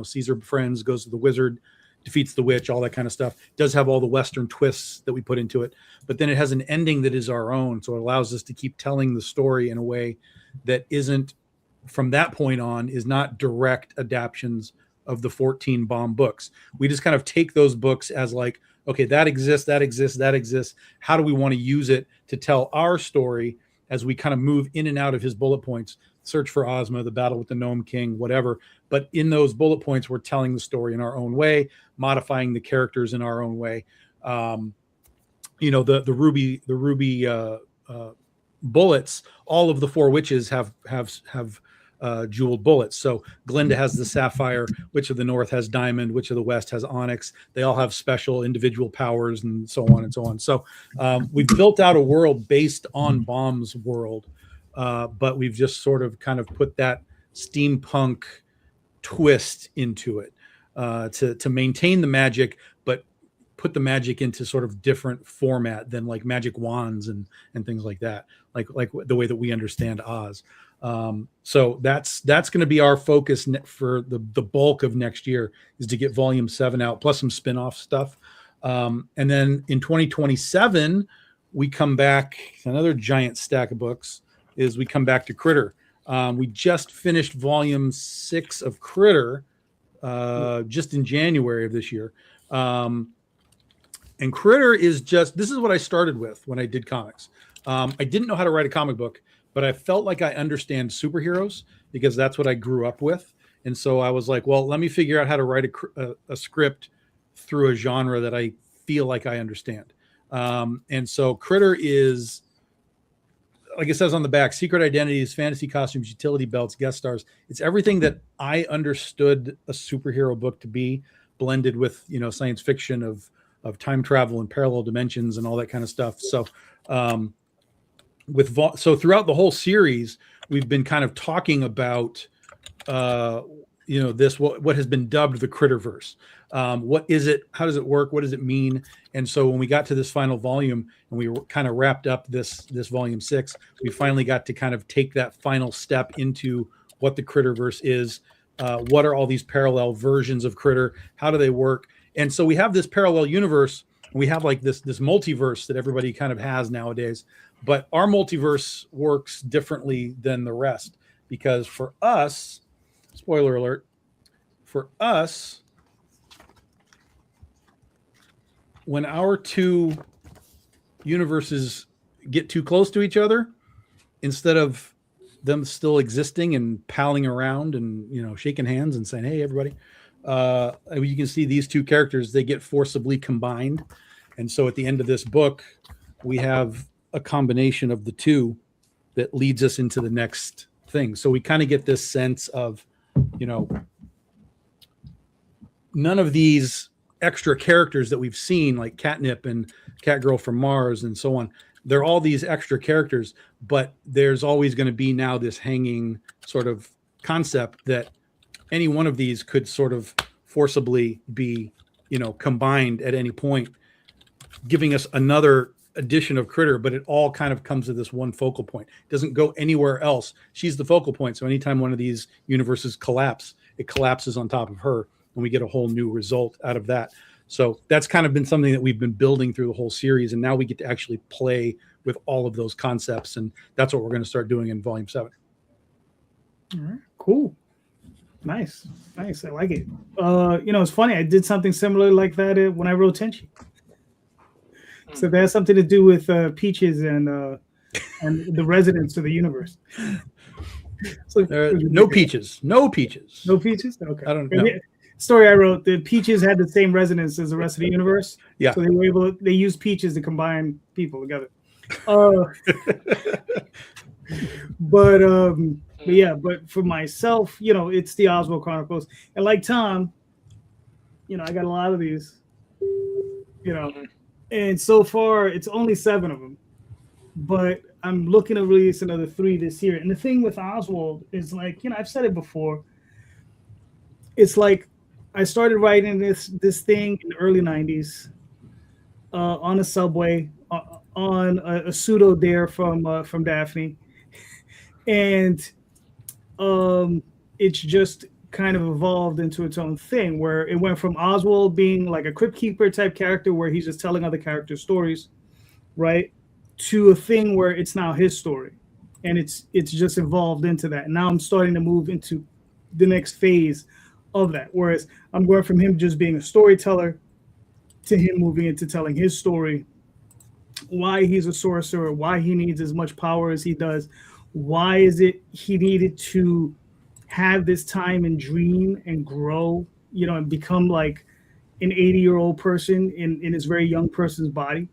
sees her friends, goes to the wizard, defeats the witch, all that kind of stuff. It does have all the Western twists that we put into it, but then it has an ending that is our own. So it allows us to keep telling the story in a way that isn't, from that point on, is not direct adaptions of the 14 bomb books. We just kind of take those books as like, okay, that exists. How do we want to use it to tell our story as we kind of move in and out of his bullet points? Search for Ozma, the battle with the Gnome King, whatever. But in those bullet points, we're telling the story in our own way, modifying the characters in our own way. The ruby bullets. All of the 4 witches have jeweled bullets. So Glinda has the sapphire. Witch of the North has diamond. Witch of the West has onyx. They all have special individual powers, and so on and so on. So we've built out a world based on Baum's world. But we've just sort of kind of put that steampunk twist into it to maintain the magic, but put the magic into sort of different format than like magic wands and things like that, like the way that we understand Oz. So that's going to be our focus for the bulk of next year, is to get volume 7 out, plus some spin-off stuff. And then in 2027, we come back, another giant stack of books. We come back to Critter. We just finished volume 6 of Critter just in January of this year. And Critter is just, this is what I started with when I did comics. I didn't know how to write a comic book, but I felt like I understand superheroes because that's what I grew up with. And so I was like, well, let me figure out how to write a script through a genre that I feel like I understand. And so Critter is, like it says on the back, secret identities, fantasy costumes, utility belts, guest stars. It's everything that I understood a superhero book to be, blended with, you know, science fiction of time travel and parallel dimensions and all that kind of stuff. So so throughout the whole series, we've been kind of talking about you know, this what has been dubbed the Critterverse. What is it? How does it work? What does it mean? And so when we got to this final volume and we kind of wrapped up this volume 6, we finally got to kind of take that final step into what the Critterverse is. What are all these parallel versions of Critter? How do they work? And so we have this parallel universe. We have like this multiverse that everybody kind of has nowadays. But our multiverse works differently than the rest because for us, spoiler alert, for us, when our two universes get too close to each other, instead of them still existing and palling around and, you know, shaking hands and saying, hey, everybody, you can see these two characters, they get forcibly combined. And so at the end of this book, we have a combination of the two that leads us into the next thing. So we kind of get this sense of, you know, none of these extra characters that we've seen, like Catnip and Catgirl from Mars and so on, they're all these extra characters, but there's always going to be now this hanging sort of concept that any one of these could sort of forcibly be, you know, combined at any point, giving us another edition of Critter, but it all kind of comes to this one focal point. It doesn't go anywhere else. She's the focal point. So anytime one of these universes collapse, it collapses on top of her, and we get a whole new result out of that. So that's kind of been something that we've been building through the whole series, and now we get to actually play with all of those concepts, and that's what we're going to start doing in volume 7. All right, cool. Nice. I like it. You know, it's funny. I did something similar like that when I wrote Tenchi. So that has something to do with peaches and the residents of the universe. So no peaches. No peaches? Okay. I don't know. Story I wrote, the peaches had the same resonance as the rest of the universe. Yeah. So they used peaches to combine people together. But for myself, you know, it's the Oswald Chronicles. And like Tom, you know, I got a lot of these, you know, and so far it's only 7 of them, but I'm looking to release another 3 this year. And the thing with Oswald is, like, you know, I've said it before. It's like I started writing this thing in the early 90s on a subway on a pseudo dare from Daphne, and it's just kind of evolved into its own thing where it went from Oswald being like a crypt keeper type character where he's just telling other characters stories, right, to a thing where it's now his story, and it's just evolved into that. And now I'm starting to move into the next phase of that, whereas I'm going from him just being a storyteller to him moving into telling his story, why he's a sorcerer, why he needs as much power as he does, why is it he needed to have this time and dream and grow, you know, and become like an 80-year-old person in his very young person's body,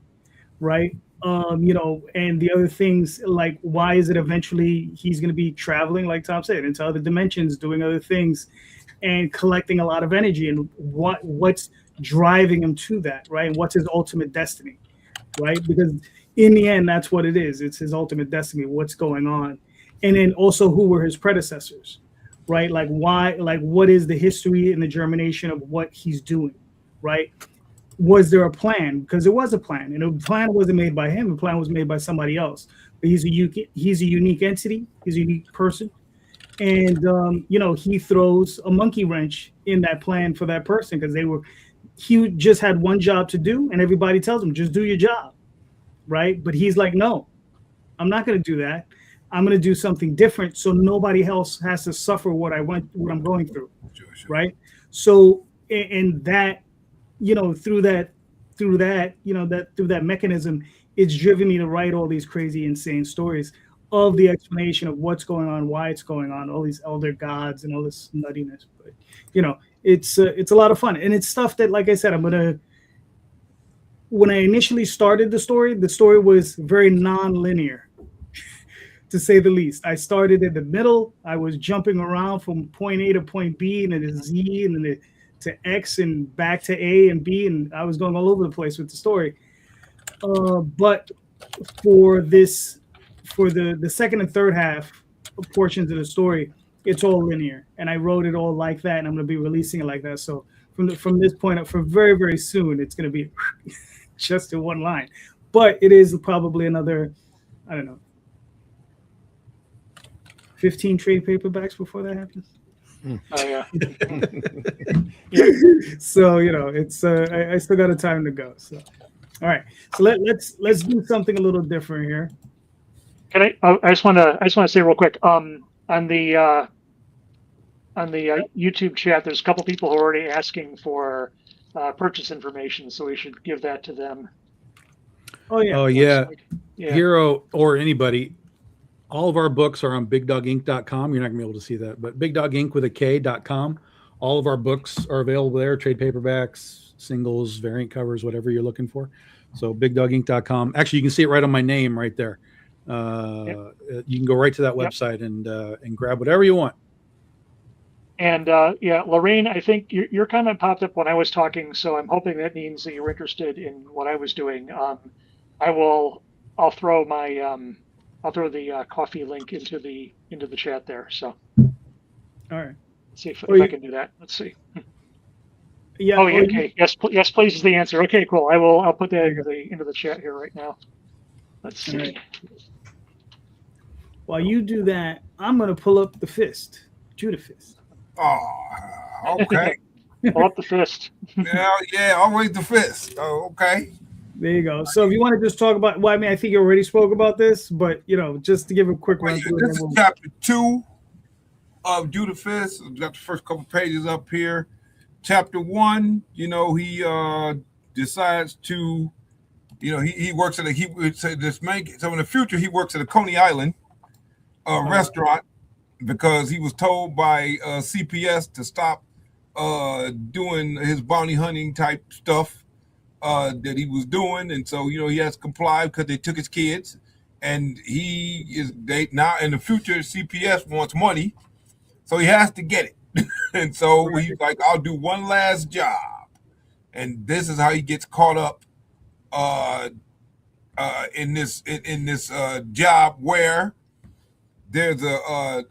right? You know, and the other things, like, why is it eventually he's going to be traveling, like Tom said, into other dimensions, doing other things and collecting a lot of energy, and what's driving him to that, right? And what's his ultimate destiny, right? Because in the end, that's what it is. It's his ultimate destiny, what's going on. And then also, who were his predecessors, right? Like, why, like, what is the history and the germination of what he's doing, right? Was there a plan? Because there was a plan, and the plan wasn't made by him. The plan was made by somebody else. But he's a unique entity. He's a unique person. And, you know, he throws a monkey wrench in that plan for that person because he just had one job to do, and everybody tells him, just do your job, right? But he's like, no, I'm not going to do that. I'm going to do something different so nobody else has to suffer what I'm going through, Sure. right? So, and that, you know, through that through that, through that mechanism, it's driven me to write all these crazy, insane stories of the explanation of what's going on, why it's going on, all these elder gods and all this nuttiness. But it's a lot of fun, and it's stuff that, like I said, when I initially started the story was very non-linear, to say the least. I started in the middle. I was jumping around from point A to point B, and then to Z, and then to X, and back to A and B, and I was going all over the place with the story. But for the second and third half portions of the story, it's all linear, and I wrote it all like that, and I'm going to be releasing it like that. So from this point up, for very, very soon, it's going to be just in one line. But it is probably another, I don't know, 15 trade paperbacks before that happens. Oh yeah. So it's I still got a time to go. So all right, so let's do something a little different here. Can I just want to say real quick, on the YouTube chat, there's a couple people who are already asking for purchase information, so we should give that to them. Oh yeah. Yeah. Hero or anybody, all of our books are on bigdoginc.com. You're not gonna be able to see that, but bigdoginc with a K.com. All of our books are available there, trade paperbacks, singles, variant covers, whatever you're looking for. So bigdoginc.com. Actually, you can see it right on my name right there. You can go right to that website and grab whatever you want. And Lorraine, I think your comment popped up when I was talking, so I'm hoping that means that you're interested in what I was doing. I'll throw the coffee link into the chat there. So, all right. Let's see if I can do that. Let's see. Yeah. Oh, yeah. Okay. Yes, please is the answer. Okay, cool. I'll put that into the chat here right now. Let's see. Right. While you do that, I'm gonna pull up the fist, Judah fist. Oh, okay. Pull up the fist. yeah, always the fist. Oh, okay. There you go. So if you want to just talk about, well, I mean, I think you already spoke about this, but just to give a quick run through. This is chapter 2 of Judah Fist. Got the first couple pages up here. Chapter 1, he decides to, he works at so in the future he works at a Coney Island restaurant, because he was told by CPS to stop doing his bounty hunting type stuff that he was doing, and so he has to comply because they took his kids, and now in the future CPS wants money, so he has to get it. And so he's like, I'll do one last job, and this is how he gets caught up in this job where there's a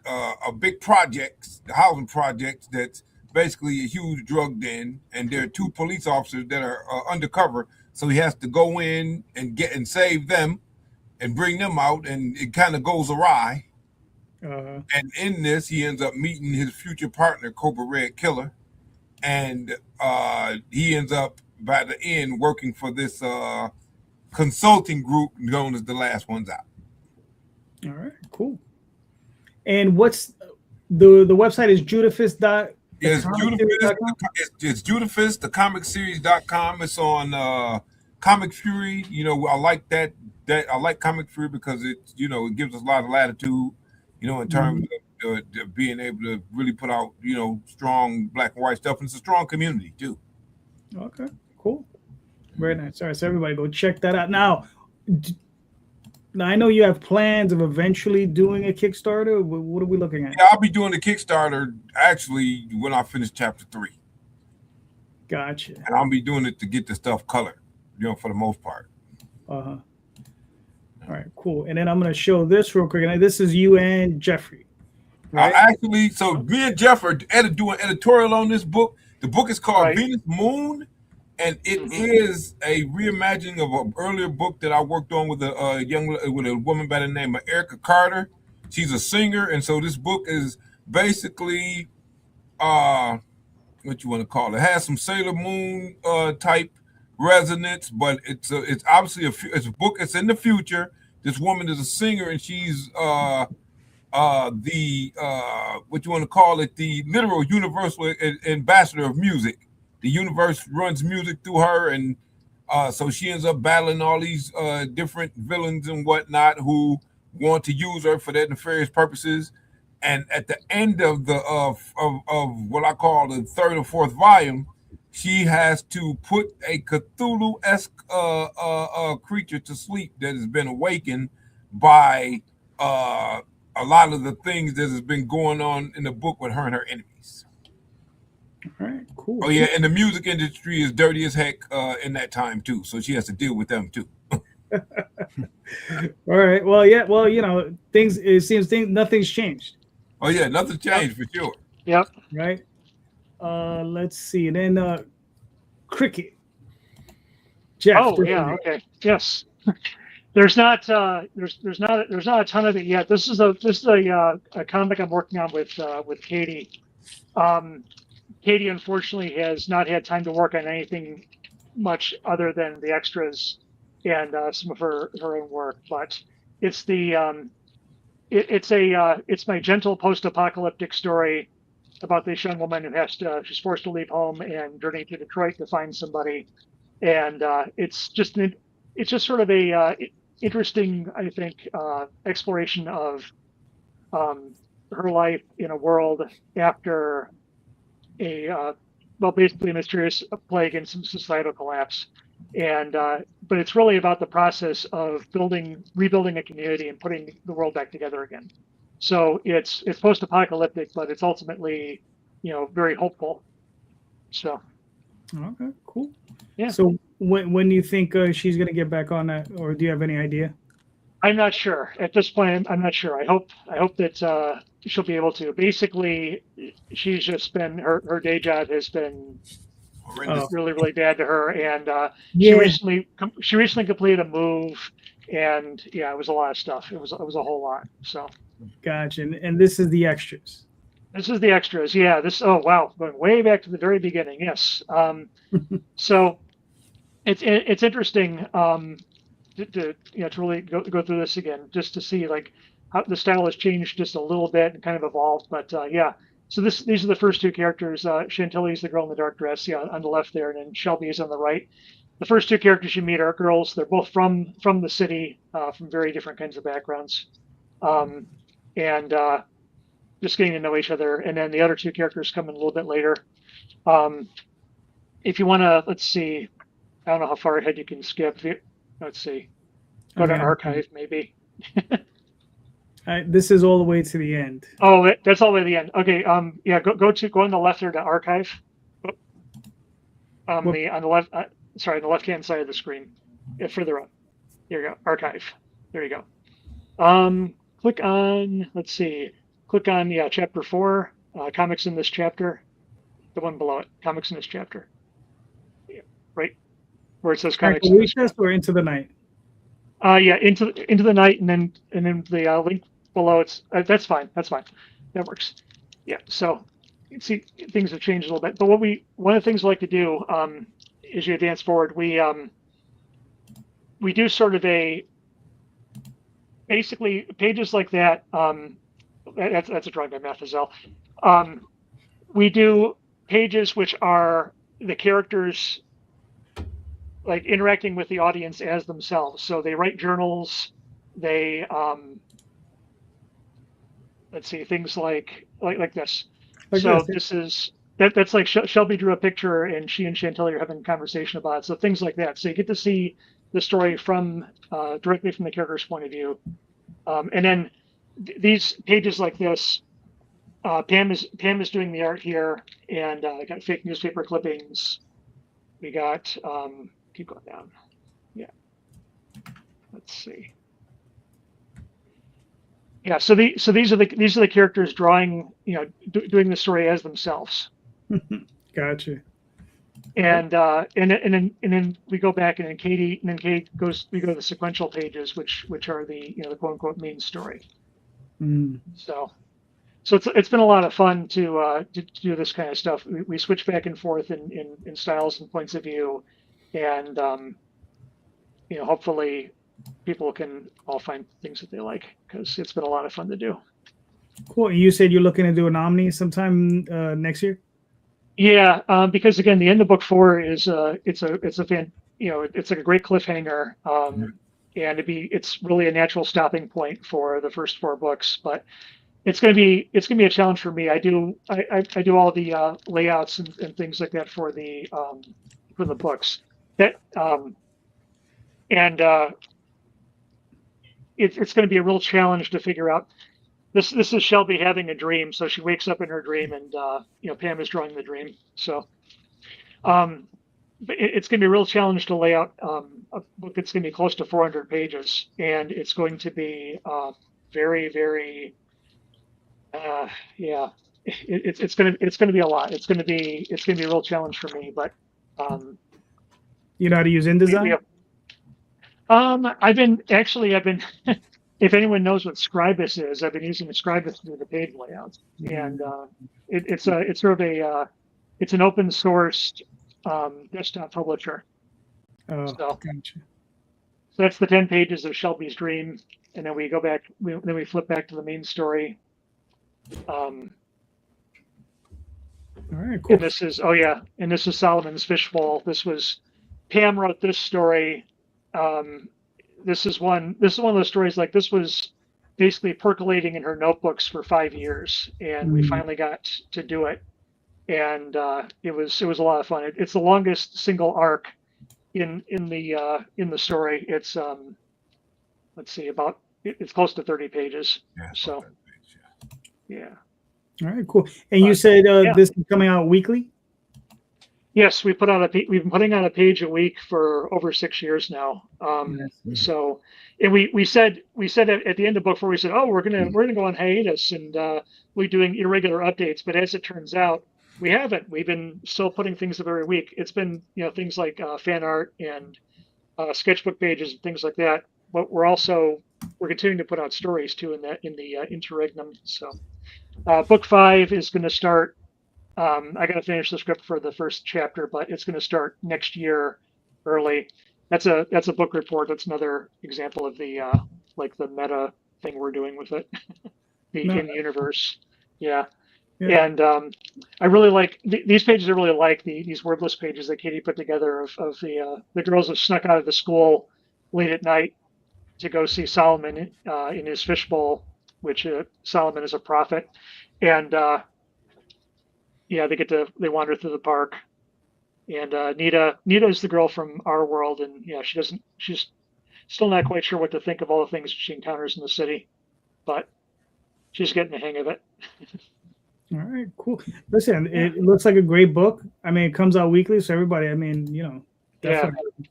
big project, the housing project, that's basically a huge drug den, and there are 2 police officers that are undercover. So he has to go in and save them and bring them out, and it kind of goes awry. And in this, he ends up meeting his future partner, Cobra Red Killer, and he ends up by the end working for this consulting group known as The Last Ones Out. All right, cool. And what's the website is judahfist. It's Judahfist, the comic series.com. It's on Comic Fury. I like that I like Comic Fury because it gives us a lot of latitude, in terms of being able to really put out, strong black and white stuff. And it's a strong community too. Okay, cool. Very nice. All right, so everybody go check that out. Now I know you have plans of eventually doing a Kickstarter. What are we looking at? Yeah, I'll be doing the Kickstarter actually when I finish chapter 3. Gotcha. And I'll be doing it to get the stuff colored, for the most part. All right, cool. And then I'm going to show this real quick. And this is you and Jeffrey. Right? So me and Jeff are doing editorial on this book. The book is called Venus Moon. And it is a reimagining of an earlier book that I worked on with a woman by the name of Erica Carter. She's a singer, and so this book is basically what you want to call it. It has some Sailor Moon type resonance, but it's obviously it's a book. It's in the future. This woman is a singer, and she's what you want to call it, the literal universal ambassador of music. The universe runs music through her, and So she ends up battling all these different villains and whatnot who want to use her for their nefarious purposes. And at the end of the of what I call the third or fourth volume, she has to put a Cthulhu-esque creature to sleep that has been awakened by a lot of the things that has been going on in the book with her and her enemies. All right, cool. Oh yeah, and the music industry is dirty as heck in that time too, so she has to deal with them too. All right. Well, yeah. Well, it seems nothing's changed. Oh yeah, nothing changed for sure. Yep. Right. Let's see. And then Cricket. Jeff. Oh yeah. Okay. Yes. There's not a ton of it yet. This is a comic I'm working on with Katie. Katie unfortunately has not had time to work on anything much other than the extras and some of her own work. But it's it's my gentle post-apocalyptic story about this young woman who she's forced to leave home and journey to Detroit to find somebody, and it's just sort of a interesting, I think, exploration of her life in a world after basically a mysterious plague and some societal collapse. And but it's really about the process of rebuilding a community and putting the world back together again. So it's post-apocalyptic, but it's ultimately, very hopeful. So. Okay, cool. Yeah. So when do you think she's going to get back on that, or do you have any idea? I'm not sure at this point. I'm not sure. I hope that she'll be able to. Basically, she's just been her day job has been really, really bad to her, and she recently completed a move, and yeah, it was a lot of stuff. It was a whole lot. So. Gotcha. And this is the extras. This is the extras. Yeah. Oh wow, going way back to the very beginning. Yes. So it's interesting to really go through this again, just to see like how the style has changed just a little bit and kind of evolved. But yeah. So these are the first two characters. Chantilly is the girl in the dark dress, on the left there, and then Shelby is on the right. The first two characters you meet are girls. They're both from the city, from very different kinds of backgrounds, and just getting to know each other. And then the other two characters come in a little bit later. If you want to, let's see, I don't know how far ahead you can skip. Let's see, go to archive maybe. This is all the way to the end. Oh, that's all the way to the end. Okay. Yeah. Go on the left there to archive. On the left. Sorry, the left-hand side of the screen. Yeah, further up. There you go. Archive. There you go. Click on. Let's see. Click on chapter 4. Comics in this chapter. The one below it. Comics in this chapter. Yeah, right where it says comics. In this chapter. Or into the night. Yeah, into the night, and then the link below it's that's fine. That works. Yeah. So you can see things have changed a little bit. But one of the things we like to do as you advance forward, we do sort of basically pages like that. That's a drawing by Mathazel. We do pages which are the characters like interacting with the audience as themselves. So they write journals. They let's see, things like this. This is that's like Shelby drew a picture and she and Chantilly are having a conversation about it. So things like that. So you get to see the story from directly from the character's point of view. And then these pages like this, Pam is doing the art here, and I got fake newspaper clippings. We got keep going down. Yeah. Let's see. Yeah, so these are the characters drawing, doing the story as themselves. Gotcha. And then we go back, and then Kate we go to the sequential pages, which are the the quote unquote main story. Mm. So it's been a lot of fun to do this kind of stuff. We switch back and forth in styles and points of view, and hopefully people can all find things that they like, because it's been a lot of fun to do. Cool. You said you're looking to do an Omni sometime next year? Yeah, because again, the end of book 4 is it's a it's like a great cliffhanger. And it's really a natural stopping point for the first 4 books, but it's going to be a challenge for me. I do all the layouts and things like that for the books. That and it's going to be a real challenge to figure out. This is Shelby having a dream, so she wakes up in her dream, and Pam is drawing the dream. So, but it's going to be a real challenge to lay out a book that's going to be close to 400 pages, and it's going to be very, very, it's going to be a lot. It's going to be a real challenge for me. But you know how to use InDesign? I've been if anyone knows what Scribus is, I've been using Scribus to do the page layouts, and it's sort of it's an open sourced desktop publisher. Oh, so gotcha. That's the 10 pages of Shelby's dream, and then we go back. Then we flip back to the main story. All right, cool. And this is Solomon's Fishbowl. Pam wrote this story. This is one of those stories, like, this was basically percolating in her notebooks for 5 years, and we finally got to do it, and it was a lot of fun. It's the longest single arc in the story. It's let's see, it's close to 30 pages. Yeah. So yeah. All right, cool. And you said this is coming out weekly? Yes, we've been putting out a page a week for over 6 years now. So, and we said at the end of book 4, we said, oh, we're gonna go on hiatus, and we're doing irregular updates. But as it turns out, we haven't. We've been still putting things up every week. It's been things like fan art and sketchbook pages and things like that. But we're continuing to put out stories too in the interregnum. So, book 5 is going to start. I got to finish the script for the first chapter, but it's going to start next year early. That's a book report. That's another example of the the meta thing we're doing with it, in the universe. Yeah. And I really like these pages. I really like these wordless pages that Katie put together of the girls that snuck out of the school late at night to go see Solomon in his fishbowl, which Solomon is a prophet, and they wander through the park, and Nita is the girl from our world, and she's still not quite sure what to think of all the things she encounters in the city, but she's getting the hang of it. All right, cool. Listen, it looks like a great book. I mean, it comes out weekly, so everybody, definitely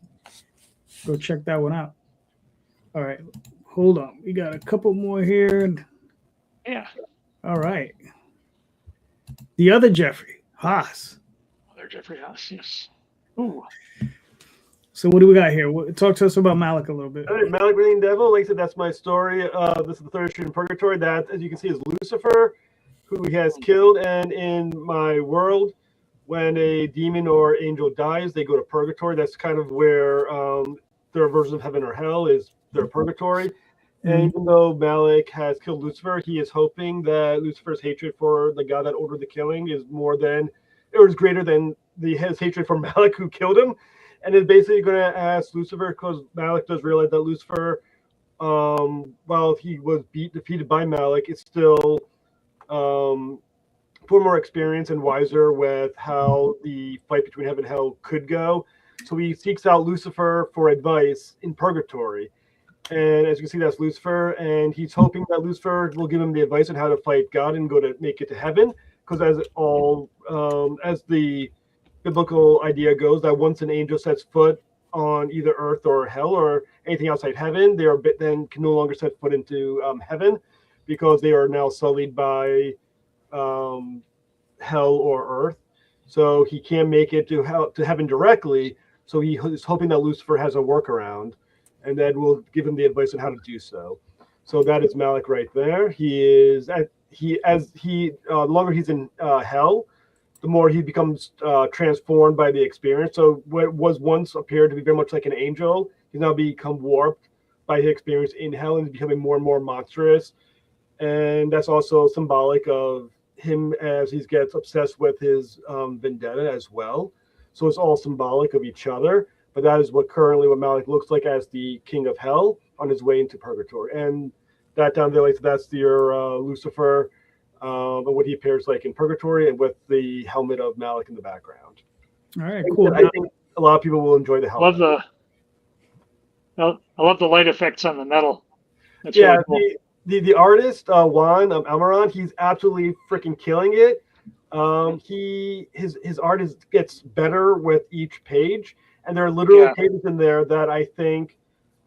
go check that one out. All right, hold on. We got a couple more here. Yeah. All right. The other Jeffrey, Haas. Other Jeffrey Haas, yes. Ooh. So what do we got here? Talk to us about Malik a little bit. All right, Malik Reigning Devil. Like I said, that's my story. This is the third street in Purgatory. That, as you can see, is Lucifer, who he has killed. And in my world, when a demon or angel dies, they go to Purgatory. That's kind of where their version of heaven or hell is their Purgatory. And even though Malik has killed Lucifer, he is hoping that Lucifer's hatred for the god that ordered the killing is greater than his hatred for Malik, who killed him. And is basically going to ask Lucifer, because Malik does realize that Lucifer, while he was defeated by Malik, is still far more experienced and wiser with how the fight between heaven and hell could go. So he seeks out Lucifer for advice in Purgatory. And as you can see, that's Lucifer, and he's hoping that Lucifer will give him the advice on how to fight God and go to make it to heaven. Because as the biblical idea goes, that once an angel sets foot on either earth or hell or anything outside heaven, then can no longer set foot into heaven, because they are now sullied by hell or earth. So he can't make it to heaven directly. So he is hoping that Lucifer has a workaround, and then we'll give him the advice on how to do so. So that is Malik right there. The longer he's in hell, the more he becomes transformed by the experience. So what was once appeared to be very much like an angel, he's now become warped by his experience in hell and becoming more and more monstrous. And that's also symbolic of him as he gets obsessed with his vendetta as well. So it's all symbolic of each other. but that is what Malik looks like as the king of hell on his way into purgatory. And that down there, like that's your Lucifer, and what he appears like in purgatory, and with the helmet of Malik in the background. All right, cool. I think a lot of people will enjoy the helmet. I love the light effects on the metal. That's yeah, really cool. the artist Juan Almiron, he's absolutely freaking killing it. His art gets better with each page, and there are literally pages in there that I think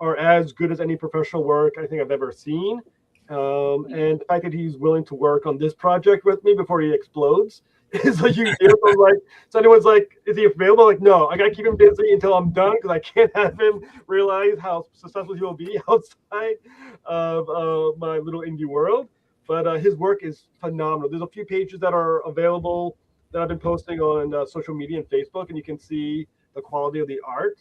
are as good as any professional work I think I've ever seen. And the fact that he's willing to work on this project with me before he explodes is a huge deal. So like, so anyone's like, is he available? Like, no, I gotta keep him busy until I'm done because I can't have him realize how successful he will be outside of my little indie world. But his work is phenomenal. There's a few pages that are available that I've been posting on social media and Facebook, and you can see the quality of the art.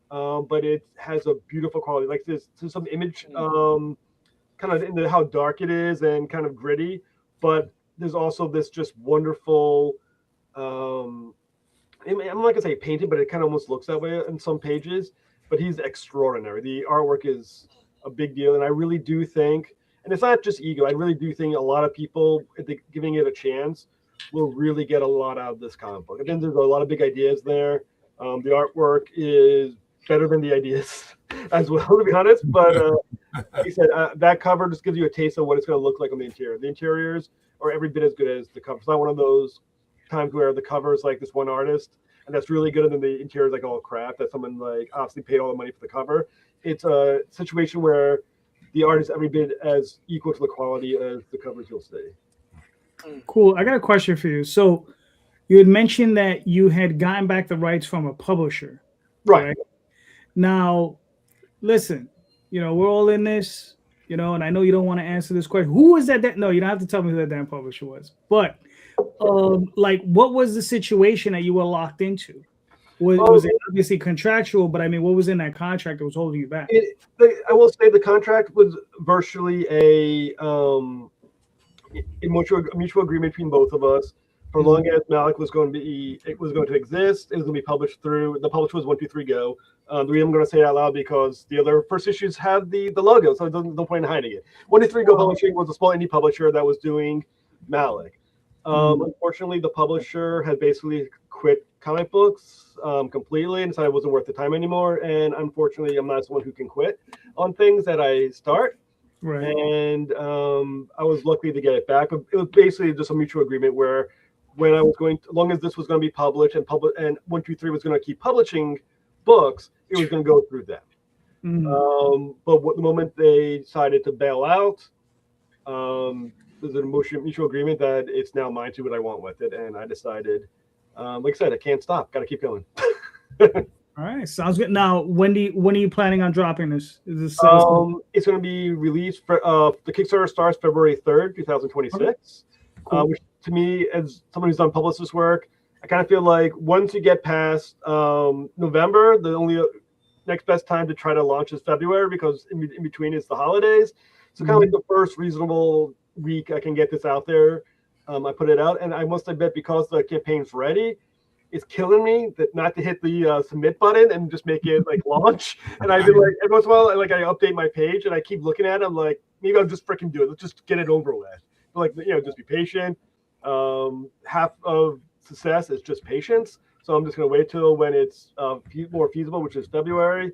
But it has a beautiful quality. Like there's some image, kind of into how dark it is and kind of gritty, but there's also this just wonderful. I'm not gonna say painting, but it kind of almost looks that way in some pages. But he's extraordinary. The artwork is a big deal, and I really do think. And it's not just ego. I really do think a lot of people, giving it a chance, will really get a lot out of this comic book. I think there's a lot of big ideas there. The artwork is better than the ideas as well, to be honest. But like I said, that cover just gives you a taste of what it's going to look like on the interior. The interiors are every bit as good as the cover. It's not one of those times where the cover is like this one artist, and that's really good, and then the interior is like all crap, that someone like obviously paid all the money for the cover. It's a situation where the art is every bit as equal to the quality as the covers you'll see. Cool. I got a question for you. So you had mentioned that you had gotten back the rights from a publisher. Right. Now, listen, we're all in this, and I know you don't want to answer this question. Who was that? No, you don't have to tell me who that damn publisher was. But like, what was the situation that you were locked into? Was it obviously contractual? But I mean, what was in that contract that was holding you back? I will say the contract was virtually a mutual agreement between both of us. For long as Malik was going to exist, it was going to be published through the publisher was 123 Go. The reason I'm going to say it out loud because the other first issues have the logo, so there's no point in hiding it. 123 Go Publishing was a small indie publisher that was doing Malik. Unfortunately, the publisher had basically quit comic books completely and decided it wasn't worth the time anymore. And unfortunately, I'm not someone who can quit on things that I start. Right. And I was lucky to get it back. It was basically just a mutual agreement where when I was as long as this was going to be published and 123 was going to keep publishing books, it was going to go through them. But the moment they decided to bail out, there's a mutual agreement that it's now mine to do what I want with it. And I decided, like I said, I can't stop. Got to keep going. All right, sounds good. Now, when are you planning on dropping this? Is this it's going to be released for the Kickstarter starts February 3rd, 2026. Which to me, as someone who's done publicist work, I kind of feel like once you get past November, the only next best time to try to launch is February because in between is the holidays. So kind of like the first reasonable week I can get this out there, I put it out. And I must admit, because the campaign's ready, it's killing me that not to hit the submit button and just make it like launch. And I've been like, every once in a while, I update my page and I keep looking at it. I'm like, maybe I'll just freaking do it. Let's just get it over with. But just be patient. Half of success is just patience. So I'm just going to wait till when it's more feasible, which is February,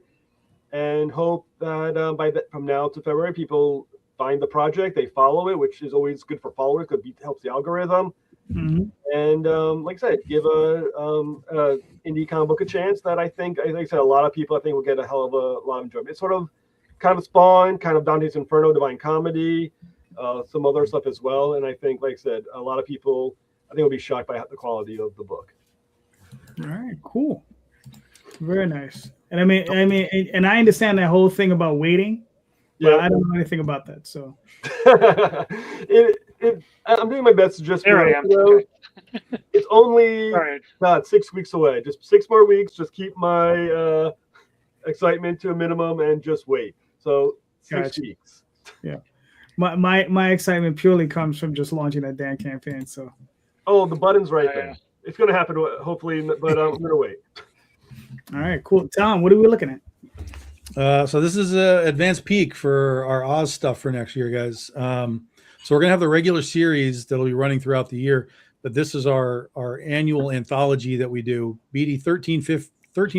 and hope that from now to February, people find the project, they follow it, which is always good for followers because it helps the algorithm. And like I said, give a indie comic book a chance that I think, like I said, a lot of people I think will get a hell of a lot of enjoyment. It's sort of kind of Spawn, kind of Dante's Inferno, Divine Comedy, some other stuff as well. And I think, like I said, a lot of people I think will be shocked by the quality of the book. All right, cool, very nice. And I mean, and I understand that whole thing about waiting. Yeah, I don't know anything about that, so I'm doing my best to just. There I am. It's only right. about 6 weeks away. Just 6 more weeks. Just keep my excitement to a minimum and just wait. So 6 weeks. Yeah, my excitement purely comes from just launching that damn campaign. So. Oh, the button's right there. It's going to happen, hopefully, but I'm going to wait. All right, cool. Tom, what are we looking at? So this is an advanced peek for our Oz stuff for next year, guys. So we're gonna have the regular series that'll be running throughout the year, but this is our annual anthology that we do. BD 13,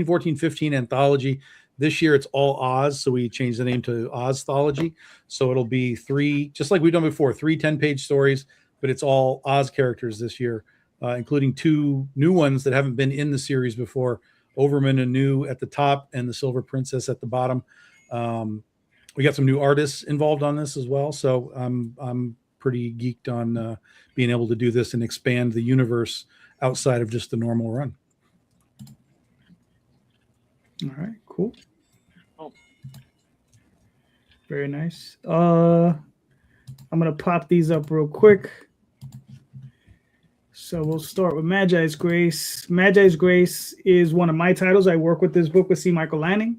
14, 15 anthology. This year it's all Oz, so we changed the name to Ozthology. So it'll be 3, just like we've done before, 3 10-page stories, but it's all Oz characters this year, including 2 new ones that haven't been in the series before. Overman anew at the top and the Silver Princess at the bottom. We got some new artists involved on this as well, so I'm pretty geeked on being able to do this and expand the universe outside of just the normal run. All right, cool. Oh. Very nice. I'm gonna pop these up real quick. So we'll start with Magi's Grace. Magi's Grace is one of my titles. I work with this book with C. Michael Lanning.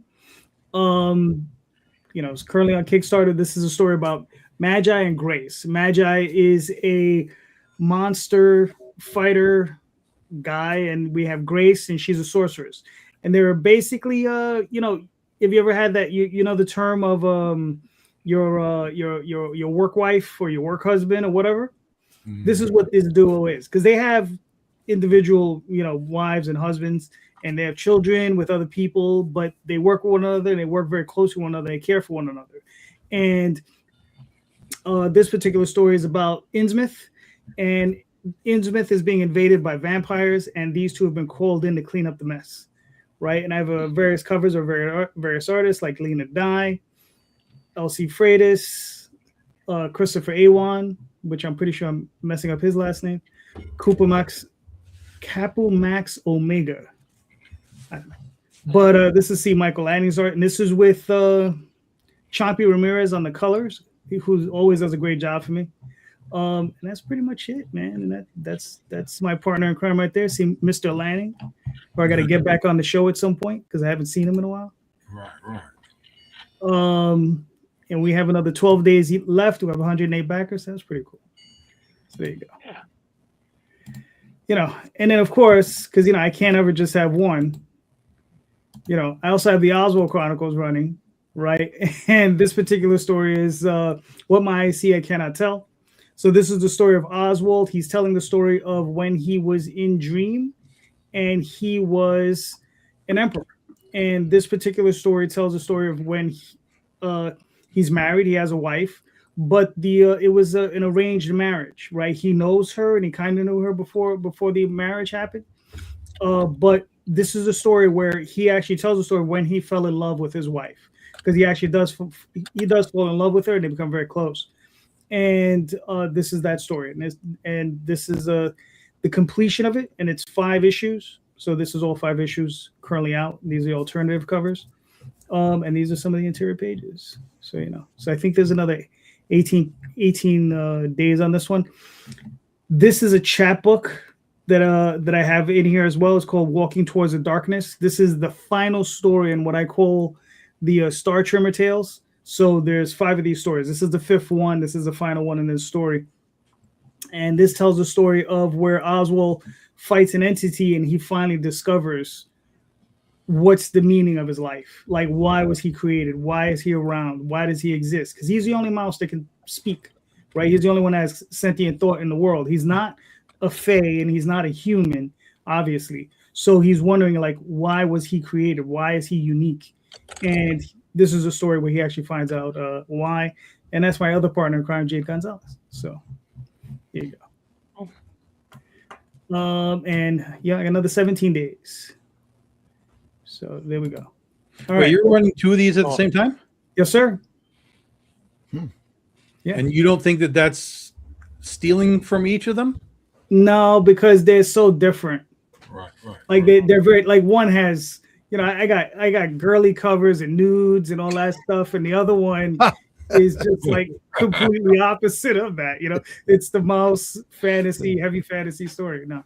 It's currently on Kickstarter. This is a story about Magi and Grace. Magi is a monster fighter guy, and we have Grace, and she's a sorceress. And they're basically, if you ever had that, you know the term of your work wife or your work husband or whatever. This is what this duo is, because they have individual, wives and husbands, and they have children with other people, but they work with one another, and they work very close to one another. They care for one another. And this particular story is about Innsmouth, and Innsmouth is being invaded by vampires, and these two have been called in to clean up the mess, right? And I have various covers of various artists like Lena Dye, L.C. Freitas, Christopher Awan, which I'm pretty sure I'm messing up his last name, Capo Max Omega. I don't know. But this is C. Michael Lanning's art, and this is with Chompy Ramirez on the colors, who always does a great job for me. And that's pretty much it, man. And that's my partner in crime right there, see Mr. Lanning. Or I got to get back on the show at some point because I haven't seen him in a while. Right. And we have another 12 days left. We have 108 backers. That's pretty cool. So there you go. Yeah. And then of course, because I can't ever just have one. I also have the Oswald Chronicles running, right? And this particular story is What My Eyes See I Cannot Tell. So this is the story of Oswald. He's telling the story of when he was in Dream, and he was an emperor. And this particular story tells the story of when he's married, he has a wife, but it was an arranged marriage, right? He knows her, and he kind of knew her before the marriage happened. But this is a story where he actually tells the story when he fell in love with his wife, because he actually does fall in love with her, and they become very close. And this is that story, and this is the completion of it, and it's 5 issues. So this is all 5 issues currently out. These are the alternative covers. And these are some of the interior pages. So, so I think there's another 18 days on this one. This is a chapbook that I have in here as well. It's called Walking Towards the Darkness. This is the final story in what I call the Star Trimmer Tales. So there's 5 of these stories. This is the 5th one. This is the final one in this story. And this tells the story of where Oswald fights an entity, and he finally discovers what's the meaning of his life. Like, why was he created? Why is he around? Why does he exist? Because he's the only mouse that can speak, right? He's the only one that has sentient thought in the world. He's not a fae, and he's not a human, obviously. So he's wondering, like, why was he created? Why is he unique? And this is a story where he actually finds out why. And that's my other partner in crime, Jade Gonzalez. So here you go. And yeah, another 17 days. So there we go. All right. You're running 2 of these at the same time? Yes, sir. Yeah. And you don't think that that's stealing from each of them? No, because they're so different. Right. Like they're very, like, one has, I got girly covers and nudes and all that stuff, and the other one is just like completely opposite of that. It's the mouse fantasy, heavy fantasy story. No.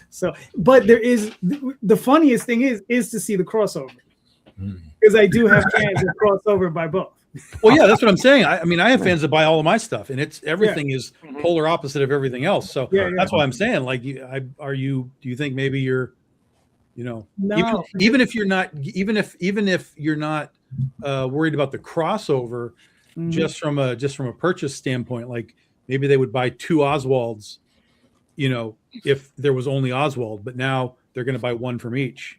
So, but there is the funniest thing is to see the crossover, because I do have fans that cross over by both. Well, yeah, that's what I'm saying. I have fans that buy all of my stuff, and everything is polar opposite of everything else. So that's why I'm saying, like, do you think maybe you're Even No. even if you're not worried about the crossover, Mhm. just from a purchase standpoint, like maybe they would buy 2 Oswalds, if there was only Oswald, but now they're going to buy 1 from each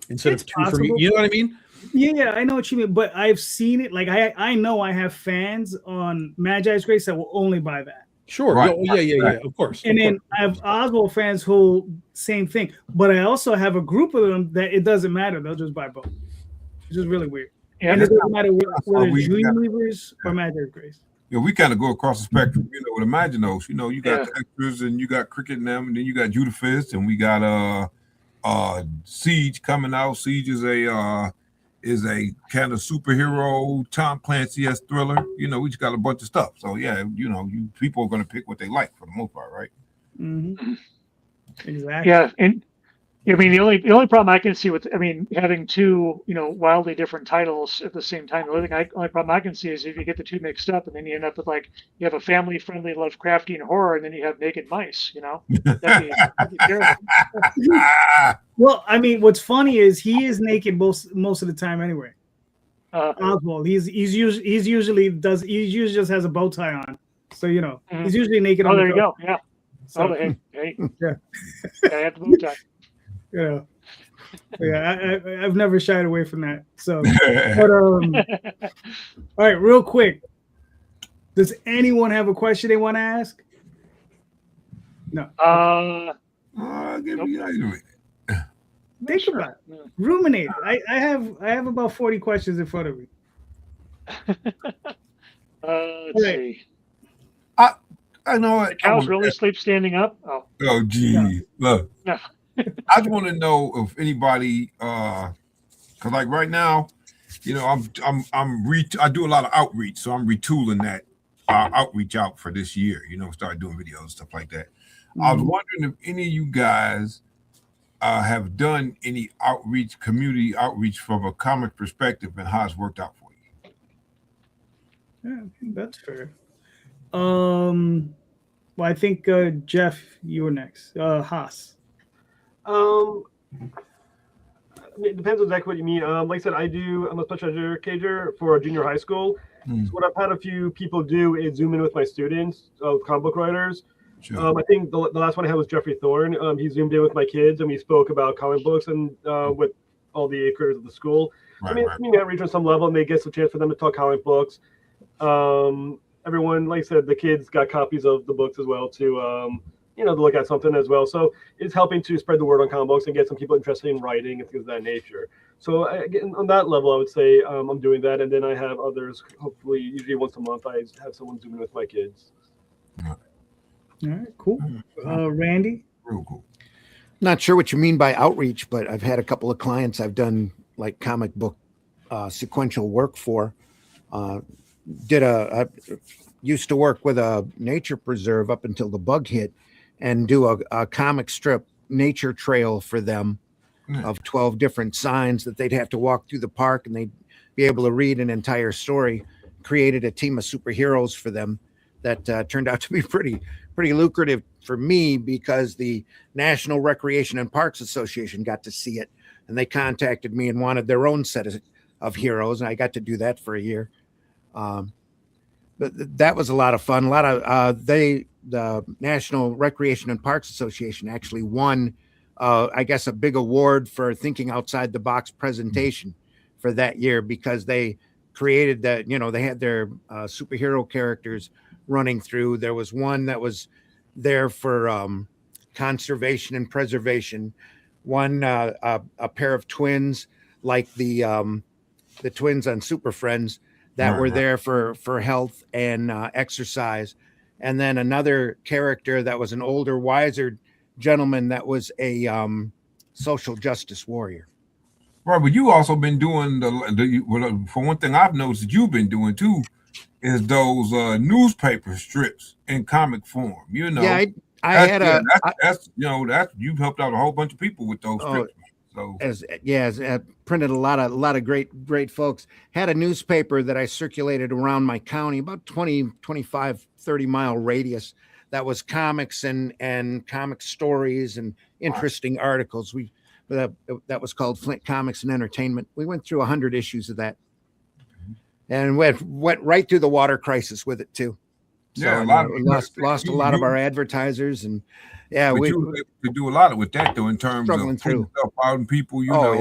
instead It's of 2 from each. possible. You know what I mean? Yeah, I know what you mean, but I've seen it. Like I know I have fans on Magi's Grace that will only buy that. Sure. Right. Yeah. Of course. And then I have Oswald fans who same thing. But I also have a group of them that it doesn't matter. They'll just buy both. It's just really weird. Yeah, And it doesn't matter whether we it's Dreamweavers or Magic Grace. We kind of go across the spectrum, with Imaginos. You got Yeah. the extras, and you got Cricket and them, and then you got Judah Fist, and we got Siege coming out. Siege is a kind of superhero Tom Clancy-esque thriller. We just got a bunch of stuff. So yeah, people are going to pick what they like for the most part, right? Mm-hmm. Exactly. Yeah, and I mean the only problem I can see with having 2 wildly different titles at the same time. The only problem I can see is if you get the 2 mixed up, and then you end up with you have a family friendly Lovecraftian horror, and then you have naked mice. That'd be terrible. Well, what's funny is he is naked most of the time anyway. Oswald, he usually just has a bow tie on, so he's usually naked. Oh, there you go. Yeah. So, hey, yeah. I have the bow tie. Yeah, I've never shied away from that. So, but all right, real quick, does anyone have a question they want to ask? No. Think about it. Ruminate. I have about 40 questions in front of me. Let's see. I know The cows really sleep standing up. Oh. Oh, geez. Look. No. I just want to know if anybody, because like right now, I do a lot of outreach, so I'm retooling that outreach out for this year. Start doing videos, stuff like that. Mm-hmm. I was wondering if any of you guys have done any community outreach from a comic perspective, and how it's worked out for you. Yeah, that's fair. Well, I think Jeff, you were next. Haas. It depends on exactly what you mean. Like I said, I'm a special educator for a junior high school. So what I've had a few people do is Zoom in with my students, comic book writers. Sure. I think the last one I had was Jeffrey Thorne. He Zoomed in with my kids, and we spoke about comic books and with all the creators of the school. Right. Outreach on some level, and they get a chance for them to talk comic books. Everyone, like I said, the kids got copies of the books as well to look at something as well. So it's helping to spread the word on comic books and get some people interested in writing and things of that nature. So again, on that level, I would say I'm doing that. And then I have others, hopefully, usually once a month, I have someone zooming with my kids. All right, cool. Randy? Real cool. Not sure what you mean by outreach, but I've had a couple of clients I've done like comic book sequential work for. I used to work with a nature preserve up until the bug hit, and do a comic strip nature trail for them of 12 different signs that they'd have to walk through the park, and they'd be able to read an entire story. Created a team of superheroes for them that turned out to be pretty lucrative for me, because the National Recreation and Parks Association got to see it, and they contacted me and wanted their own set of heroes, and I got to do that for a year. But that was a lot of fun. The National Recreation and Parks Association actually won, I guess, a big award for thinking outside the box presentation for that year, because they created that. They had their superhero characters running through. There was one that was there for conservation and preservation. One a pair of twins, like the twins on Super Friends, that were there for health and exercise. And then another character that was an older, wiser gentleman that was a social justice warrior. Right, but you also been doing for one thing I've noticed that you've been doing too is those newspaper strips in comic form. Yeah, you've helped out a whole bunch of people with those strips. So printed a lot of great folks. Had a newspaper that I circulated around my county, about 25, 30 mile radius, that was comics and comic stories and interesting articles. that was called Flint Comics and Entertainment. We went through 100 issues of that, and went right through the water crisis with it too. So Yeah, a lot of we lost a lot of our advertisers, and but we you were able to do a lot with that though, in terms of struggling putting through. stuff out and people, so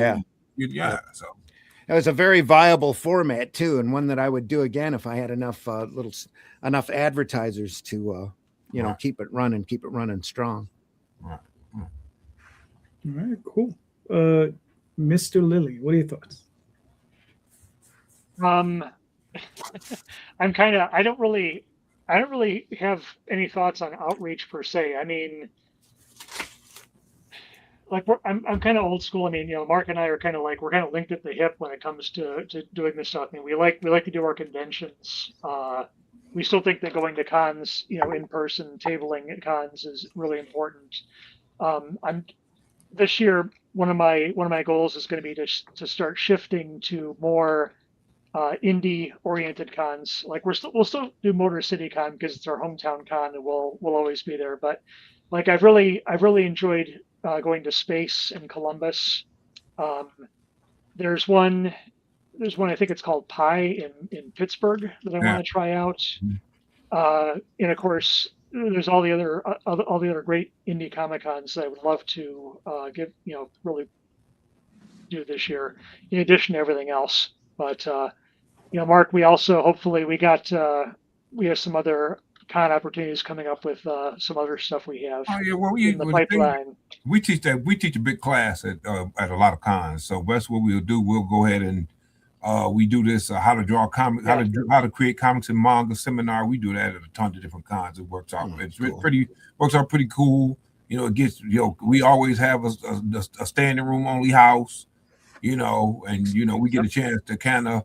It was a very viable format too, and one that I would do again if I had enough advertisers to Right. keep it running strong. right. All right, cool. Mr. Lilly, what are your thoughts? I'm I don't really have any thoughts on outreach per se. I mean, like I'm kind of old school. I mean, Mark and I are kind of like, we're kind of linked at the hip when it comes to doing this stuff. I mean, we like to do our conventions. We still think that going to cons, in person, tabling at cons is really important. This year, one of my goals is going to be to start shifting to more indie oriented cons. Like we'll still do Motor City Con because it's our hometown con and we'll always be there. But like I've really enjoyed going to Space in Columbus. There's one I think it's called Pi in Pittsburgh that I want to try out. And of course there's all the other great indie Comic Cons that I would love to really do this year in addition to everything else. But Mark, we also hopefully we have some other con opportunities coming up with some other stuff we have in the pipeline. We teach a big class at a lot of cons. So that's what we'll do. We'll go ahead and we do this how to draw comics, how to create comics and manga seminar. We do that at a ton of different cons. It works out. Works out pretty cool. It gets we always have a standing room only house. And we get a chance to kind of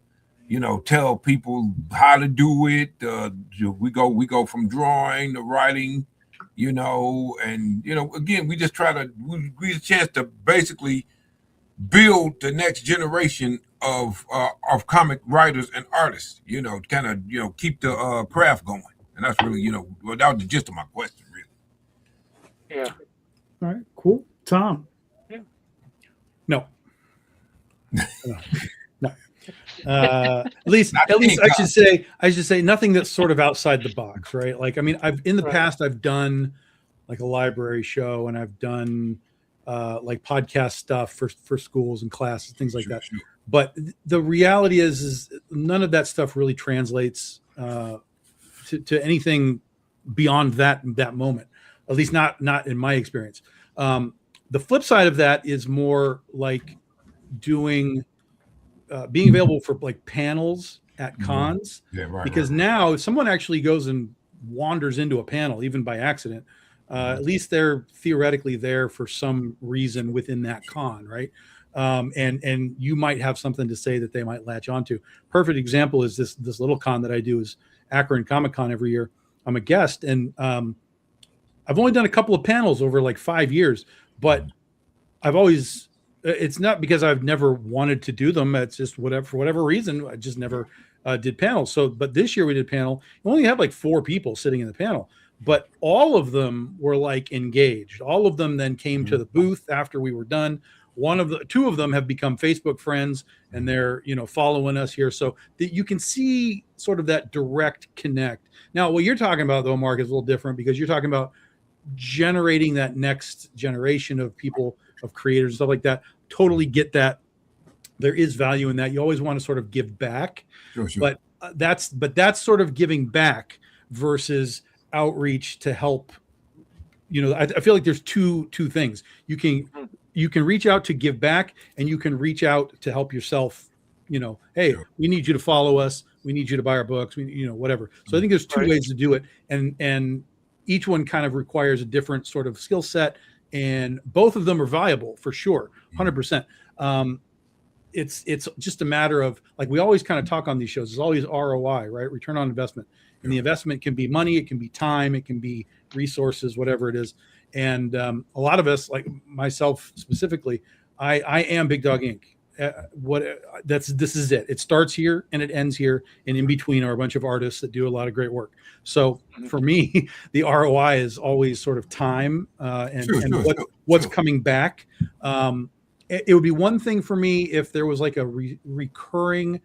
tell people how to do it. We go from drawing to writing, and again we just try to we get a chance to basically build the next generation of comic writers and artists, kind of keep the craft going. And that's really that was the gist of my question, really. Yeah. All right, cool. Tom. No. No. At least I should say nothing that's sort of outside the box, right? Like, I mean, in the past I've done like a library show, and I've done like podcast stuff for schools and classes, things like that. Sure. But the reality is none of that stuff really translates to anything beyond that moment, at least not in my experience. The flip side of that is more like doing being available for like panels at cons. Because now if someone actually goes and wanders into a panel, even by accident, at least they're theoretically there for some reason within that con, right? And you might have something to say that they might latch onto. Perfect example is this little con that I do is Akron Comic Con every year. I'm a guest, and I've only done a couple of panels over like 5 years, but it's not because I've never wanted to do them. It's just for whatever reason, I just never did panels. So, but this year we did panel. We only have like 4 people sitting in the panel, but all of them were like engaged. All of them then came to the booth after we were done. 2 of them have become Facebook friends, and they're, following us here. So that you can see sort of that direct connect. Now, what you're talking about though, Mark, is a little different because you're talking about generating that next generation of people, of creators and stuff like that. Totally get that. There is value in that. You always want to sort of give back, Sure. but that's sort of giving back versus outreach to help. I feel like there's two things. You can reach out to give back, and you can reach out to help yourself. Hey, we need you to follow us. We need you to buy our books. Whatever. So I think there's 2 ways to do it, and each one kind of requires a different sort of skill set. And both of them are viable for sure, 100%. It's just a matter of, like, we always kind of talk on these shows. It's always ROI, right? Return on investment. And the investment can be money, it can be time, it can be resources, whatever it is. And a lot of us, like myself specifically, I am Big Dog Inc. This is it. It starts here and it ends here, and in between are a bunch of artists that do a lot of great work. So for me, the ROI is always sort of time and what's coming back. it would be one thing for me if there was like a recurring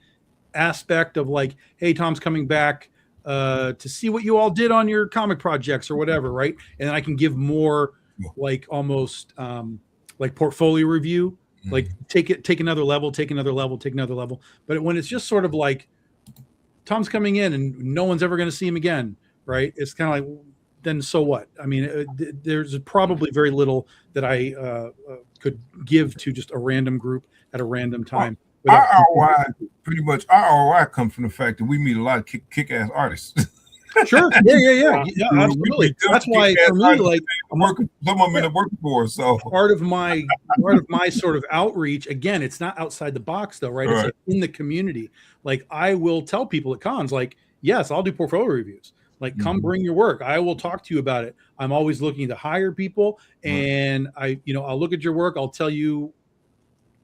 aspect of like, hey, Tom's coming back to see what you all did on your comic projects or whatever, right? And then I can give more like almost like portfolio review, like take another level. But when it's just sort of like Tom's coming in and no one's ever going to see him again, right? It's kind of like, then so what? I mean, there's probably very little that I could give to just a random group at a random time. Our ROI comes from the fact that we meet a lot of kick-ass artists. Sure. Yeah, absolutely. That's why for me, like, some of them in working for. So part of my sort of outreach, again, it's not outside the box though, right? It's like in the community. Like I will tell people at cons, like, yes, I'll do portfolio reviews. Like, come bring your work. I will talk to you about it. I'm always looking to hire people, and I'll look at your work. I'll tell you,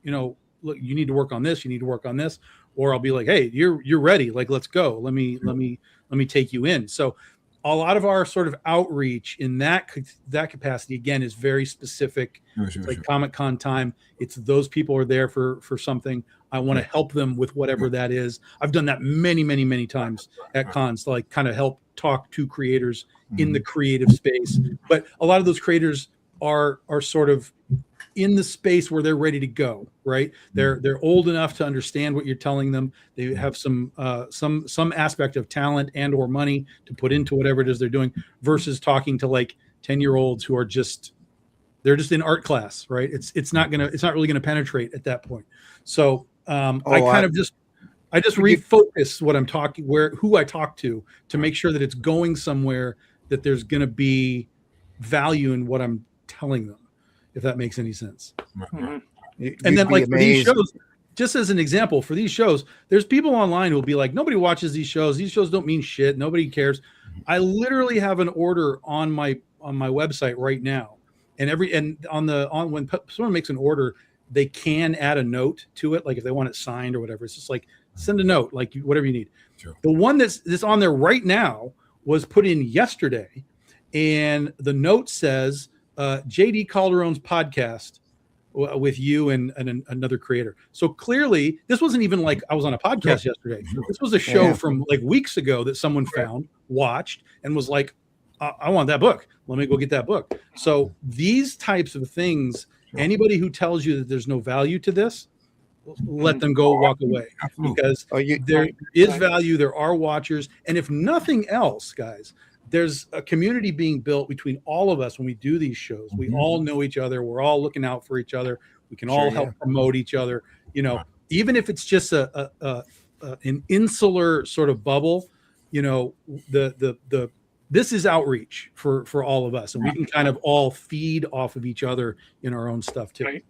look, you need to work on this. You need to work on this, or I'll be like, hey, you're ready. Like, let's go. Let me take you in. So, a lot of our sort of outreach in that capacity again is very specific. It's like Comic-Con time. It's those people are there for something. I want to help them with whatever that is. I've done that many times at cons to like kind of help talk to creators in the creative space. But a lot of those creators are sort of in the space where they're ready to go, right? They're old enough to understand what you're telling them. They have some aspect of talent and or money to put into whatever it is they're doing, versus talking to like 10-year-olds who are they're just in art class, right? It's not really gonna penetrate at that point. So I just refocus what I'm talking, who I talk to make sure that it's going somewhere, that there's going to be value in what I'm telling them, if that makes any sense. And then like for these shows, just as an example, for these shows, there's people online who will be like, nobody watches these shows. These shows don't mean shit. Nobody cares. I literally have an order on my website right now. And when someone makes an order, they can add a note to it. Like if they want it signed or whatever, it's just like, send a note, like whatever you need. Sure. The one that's on there right now was put in yesterday. And the note says, JD Calderon's podcast with you and another creator. So clearly this wasn't even like I was on a podcast yesterday. This was a show from like weeks ago that someone found, watched, and was like, I want that book. Let me go get that book. So these types of things, anybody who tells you that there's no value to this, let them go walk away. Because there is value. There are watchers. And if nothing else, guys, there's a community being built between all of us when we do these shows. We all know each other. We're all looking out for each other. We can all help promote each other. Even if it's just an insular sort of bubble, this is outreach for all of us, and we can kind of all feed off of each other in our own stuff too. Right.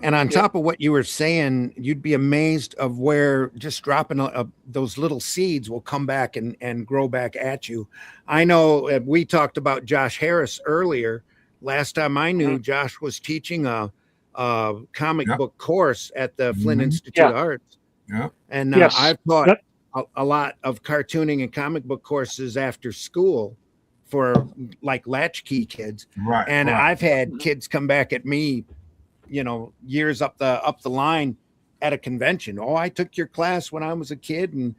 And on top of what you were saying, you'd be amazed of where just dropping those little seeds will come back and grow back at you. I know we talked about Josh Harris earlier. Last time I knew, Josh was teaching a comic book course at the Flynn Institute of Arts. Yeah. And I've taught a lot of cartooning and comic book courses after school for like latchkey kids. Right. And I've had kids come back at me, years up the line at a convention. Oh, I took your class when I was a kid, and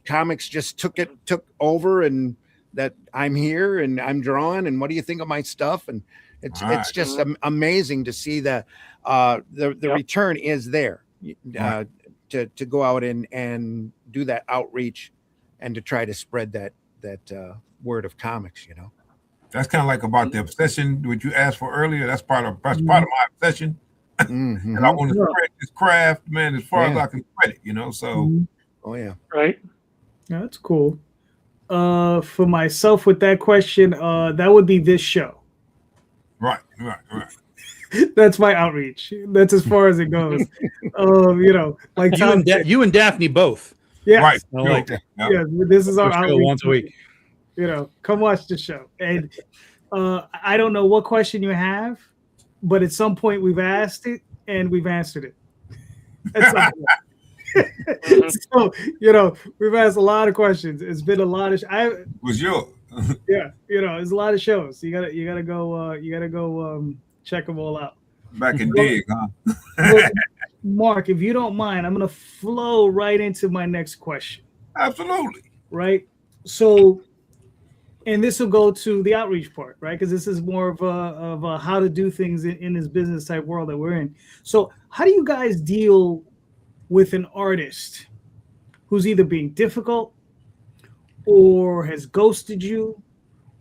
comics just took over, and that I'm here and I'm drawing, and what do you think of my stuff? And it's just amazing to see that the return is there to go out and do that outreach and to try to spread that word of comics. That's kind of like about the obsession, what you asked for earlier. That's part of my obsession. And I want to spread this craft, man, as far as I can spread it, so. Oh, yeah. Right. Yeah, that's cool. For myself with that question, that would be this show. Right. That's my outreach. That's as far as it goes. Like you and Daphne both. Yeah. Right. Like that. Yeah, this is our outreach. Once a week. Come watch the show. And I don't know what question you have, but at some point we've asked it and we've answered it. So, we've asked a lot of questions. It's been a lot of was yours. Yeah, there's a lot of shows. You gotta go check them all out. Back and dig, huh? Well, Mark, if you don't mind, I'm going to flow right into my next question. Absolutely. Right. So, and this will go to the outreach part, right? Because this is more of a how to do things in this business type world that we're in. So, how do you guys deal with an artist who's either being difficult or has ghosted you,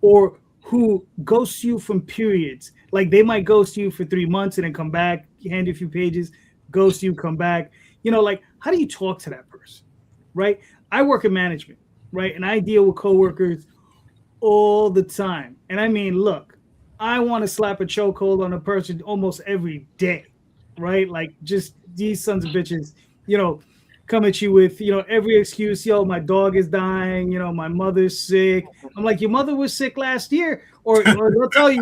or who ghosts you from periods? Like they might ghost you for 3 months and then come back, hand you a few pages, ghost you, come back. Like how do you talk to that person, right? I work in management, right? And I deal with coworkers all the time. And I mean, look, I want to slap a chokehold on a person almost every day, right? Like just these sons of bitches, come at you with, every excuse. My dog is dying. My mother's sick. I'm like, your mother was sick last year, or they'll tell you,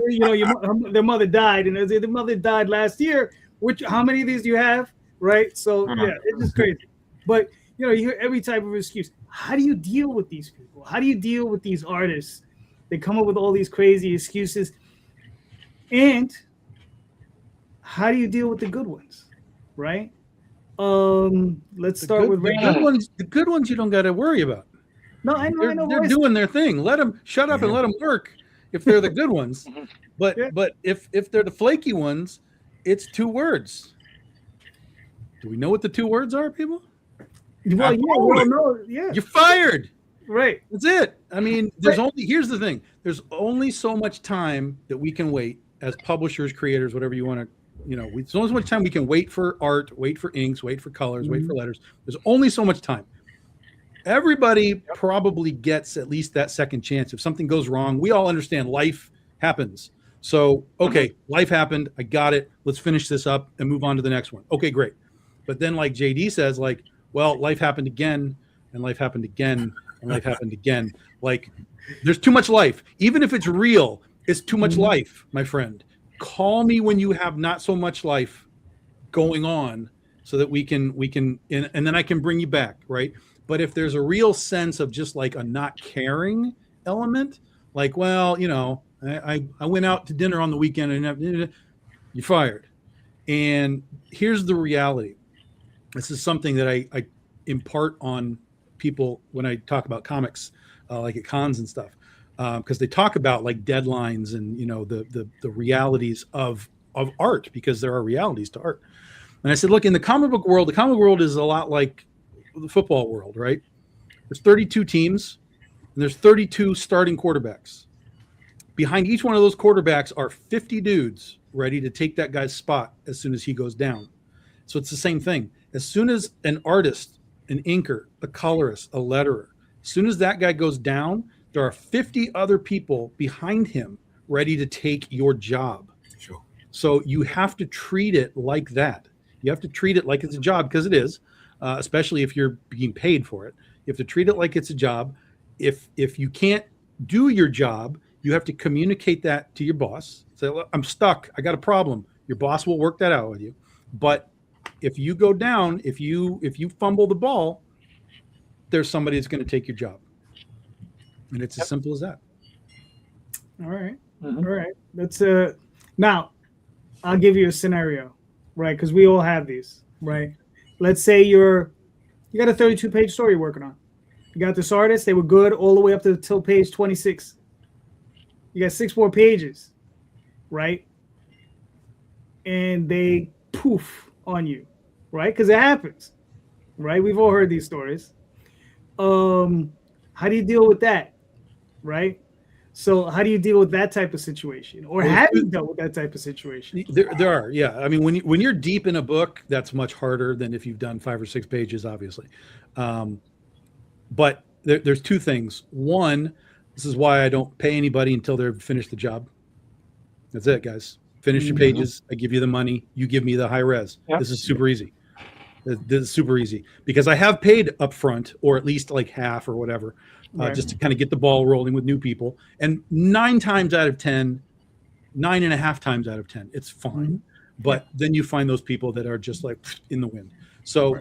their mother died, and their mother died last year. How many of these do you have, right? So yeah, it's just crazy. But you hear every type of excuse. How do you deal with these people? How do you deal with these artists? They come up with all these crazy excuses, and how do you deal with the good ones, right? Let's start with the good ones. The good ones you don't got to worry about. No, I know. They're doing their thing. Let them shut up and let them work. If they're the good ones, but if they're the flaky ones, it's 2 words. Do we know what the 2 words are, people? Well, yeah. You're fired. Right. That's it. I mean, here's the thing. There's only so much time that we can wait as publishers, creators, whatever you want to. There's only so much time we can wait for art, wait for inks, wait for colors, wait for letters. There's only so much time. Everybody probably gets at least that second chance. If something goes wrong, we all understand life happens. So, okay, life happened. I got it. Let's finish this up and move on to the next one. Okay, great. But then like JD says, like, well, life happened again, and life happened again, and life happened again. Like, there's too much life. Even if it's real, it's too much life, my friend. Call me when you have not so much life going on so that we can and then I can bring you back, right? But if there's a real sense of just like a not caring element, like, well, I went out to dinner on the weekend and you're fired. And here's the reality. This is something that I impart on people when I talk about comics, like at cons and stuff. Because they talk about like deadlines and the realities of art, because there are realities to art. And I said, look, in the comic book world is a lot like the football world, right? There's 32 teams and there's 32 starting quarterbacks. Behind each one of those quarterbacks are 50 dudes ready to take that guy's spot as soon as he goes down. So it's the same thing. As soon as an artist, an inker, a colorist, a letterer, as soon as that guy goes down, there are 50 other people behind him ready to take your job. Sure. So you have to treat it like that. You have to treat it like it's a job, because it is, especially if you're being paid for it. You have to treat it like it's a job. If you can't do your job, you have to communicate that to your boss. Say, look, I'm stuck. I got a problem. Your boss will work that out with you. But if you go down, if you fumble the ball, there's somebody that's going to take your job. And it's as simple as that. All right. All right. That's now I'll give you a scenario, right? Because we all have these, right? Let's say you got a 32-page story you're working on. You got this artist, they were good all the way up till page 26. You got 6 more pages, right? And they poof on you, right? Because it happens, right? We've all heard these stories. How do you deal with that? Right? So how do you deal with that type of situation? Or have you dealt with that type of situation? There are, yeah. I mean, when you're deep in a book, that's much harder than if you've done 5 or 6 pages, obviously. But there's 2 things. One, this is why I don't pay anybody until they've finished the job. That's it, guys. Finish your pages. I give you the money. You give me the high res. Yep. This is super easy. This is super easy because I have paid up front, or at least like half or whatever. Just to kind of get the ball rolling with new people. And 9 times out of 10, 9.5 times out of 10, it's fine. But then you find those people that are just like in the wind. So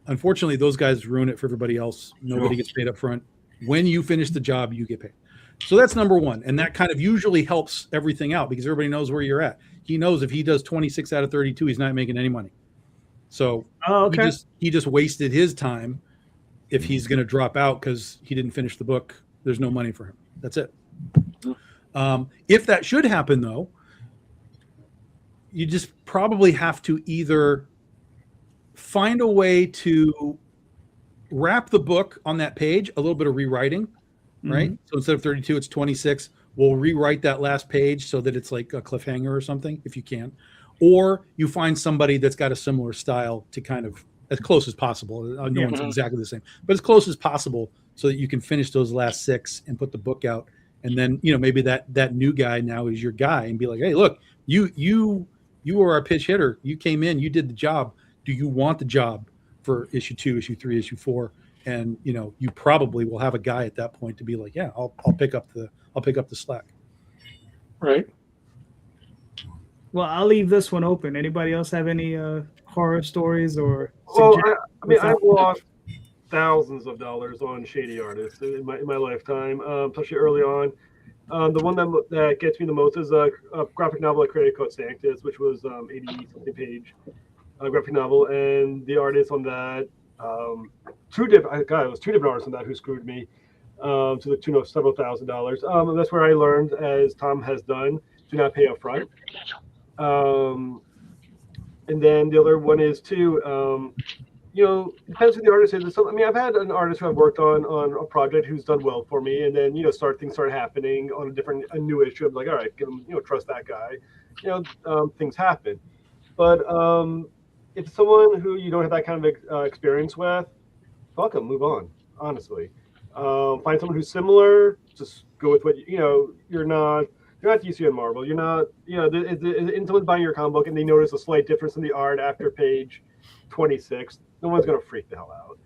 unfortunately, those guys ruin it for everybody else. Nobody gets paid up front. When you finish the job, you get paid. So that's number one. And that kind of usually helps everything out because everybody knows where you're at. He knows if he does 26 out of 32, he's not making any money. So he just wasted his time. If he's going to drop out because he didn't finish the book, there's no money for him. That's it. If that should happen, though, you just probably have to either find a way to wrap the book on that page, a little bit of rewriting, right? So instead of 32, it's 26. We'll rewrite that last page so that it's like a cliffhanger or something, if you can. Or you find somebody that's got a similar style to kind of, as close as possible. No one's exactly the same, but as close as possible so that you can finish those last 6 and put the book out. And then, maybe that new guy now is your guy and be like, hey, look, you were our pitch hitter. You came in, you did the job. Do you want the job for issue 2, issue 3, issue 4? And, you probably will have a guy at that point to be like, yeah, I'll pick up the slack. Right. Well, I'll leave this one open. Anybody else have any horror stories or? Well, I've lost thousands of dollars on shady artists in my lifetime, especially early on. The one that gets me the most is a graphic novel I created called Sanctus, which was 80-something page graphic novel, and the artist on that, it was 2 different artists on that who screwed me to the tune of several $1,000s. And that's where I learned, as Tom has done, do not pay up front. And then the other one is too, depends who the artist is. So, I've had an artist who I've worked on a project who's done well for me, and then things start happening on a new issue. I'm like, all right, give him, trust that guy. Things happen, but if someone who you don't have that kind of experience with, fuck 'em, move on. Honestly, find someone who's similar. Just go with what you're not. You're not DC and Marvel. You're not, if someone's buying your comic book and they notice a slight difference in the art after page 26, no one's going to freak the hell out.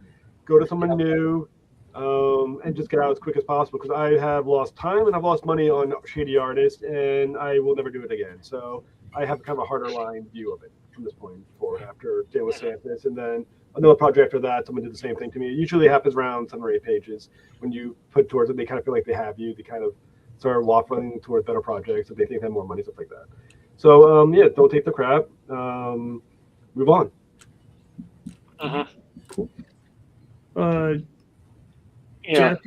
Go to someone new and just get out as quick as possible, because I have lost time and I've lost money on shady artists, and I will never do it again. So I have kind of a harder line view of it from this point forward after dealing with Sanctus. And then another project after that, someone did the same thing to me. It usually happens around 7 or 8 pages. When you put towards it, they kind of feel like they have you. They kind of start waffling towards better projects if they think they have more money, stuff like that. So don't take the crap. Move on. Cool. Yeah. Jeff,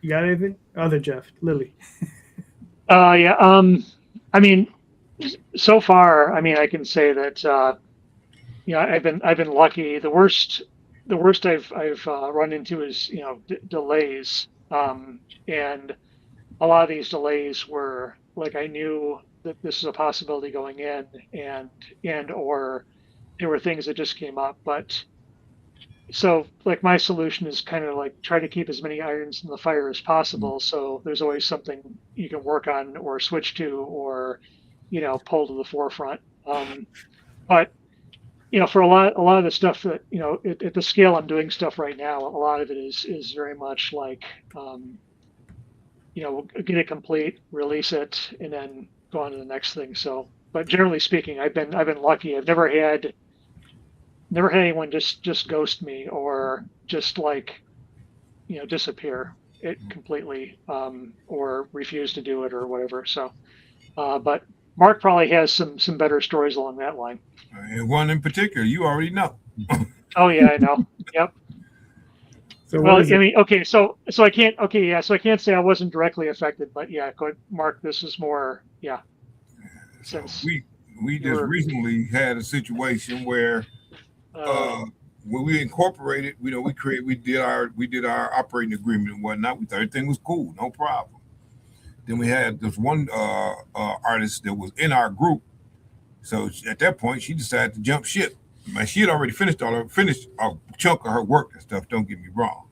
you got anything? Other Jeff, Lilly. So far, I can say that I've been lucky. The worst I've run into is delays, and a lot of these delays were like, I knew that this is a possibility going in, and or there were things that just came up. But so like my solution is kind of like try to keep as many irons in the fire as possible. So there's always something you can work on or switch to or, pull to the forefront. But for a lot of the stuff that, at the scale I'm doing stuff right now, a lot of it is very much like, get it complete, release it, and then go on to the next thing. So, but generally speaking, I've been lucky. I've never had anyone just ghost me or just like, disappear it completely, or refuse to do it or whatever. So, but Mark probably has some better stories along that line. One in particular, you already know. Oh yeah, I know. Yep. So okay, so I can't. Okay, yeah, so I can't say I wasn't directly affected, but yeah, go ahead, Mark. This is more, yeah. Since we just recently had a situation where when we incorporated, we did our operating agreement and whatnot. We thought everything was cool, no problem. Then we had this one artist that was in our group. So at that point, she decided to jump ship. She had already finished a chunk of her work and stuff. Don't get me wrong.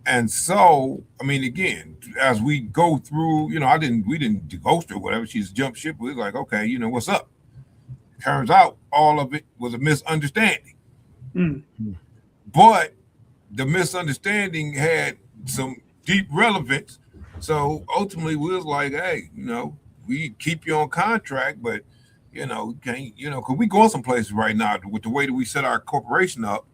And so, again, as we go through, we didn't ghost her or whatever. She just jumped ship. We was like, okay, what's up? Turns out all of it was a misunderstanding. But the misunderstanding had some deep relevance. So ultimately, we was like, hey, we keep you on contract, but can't, because we going some places right now with the way that we set our corporation up.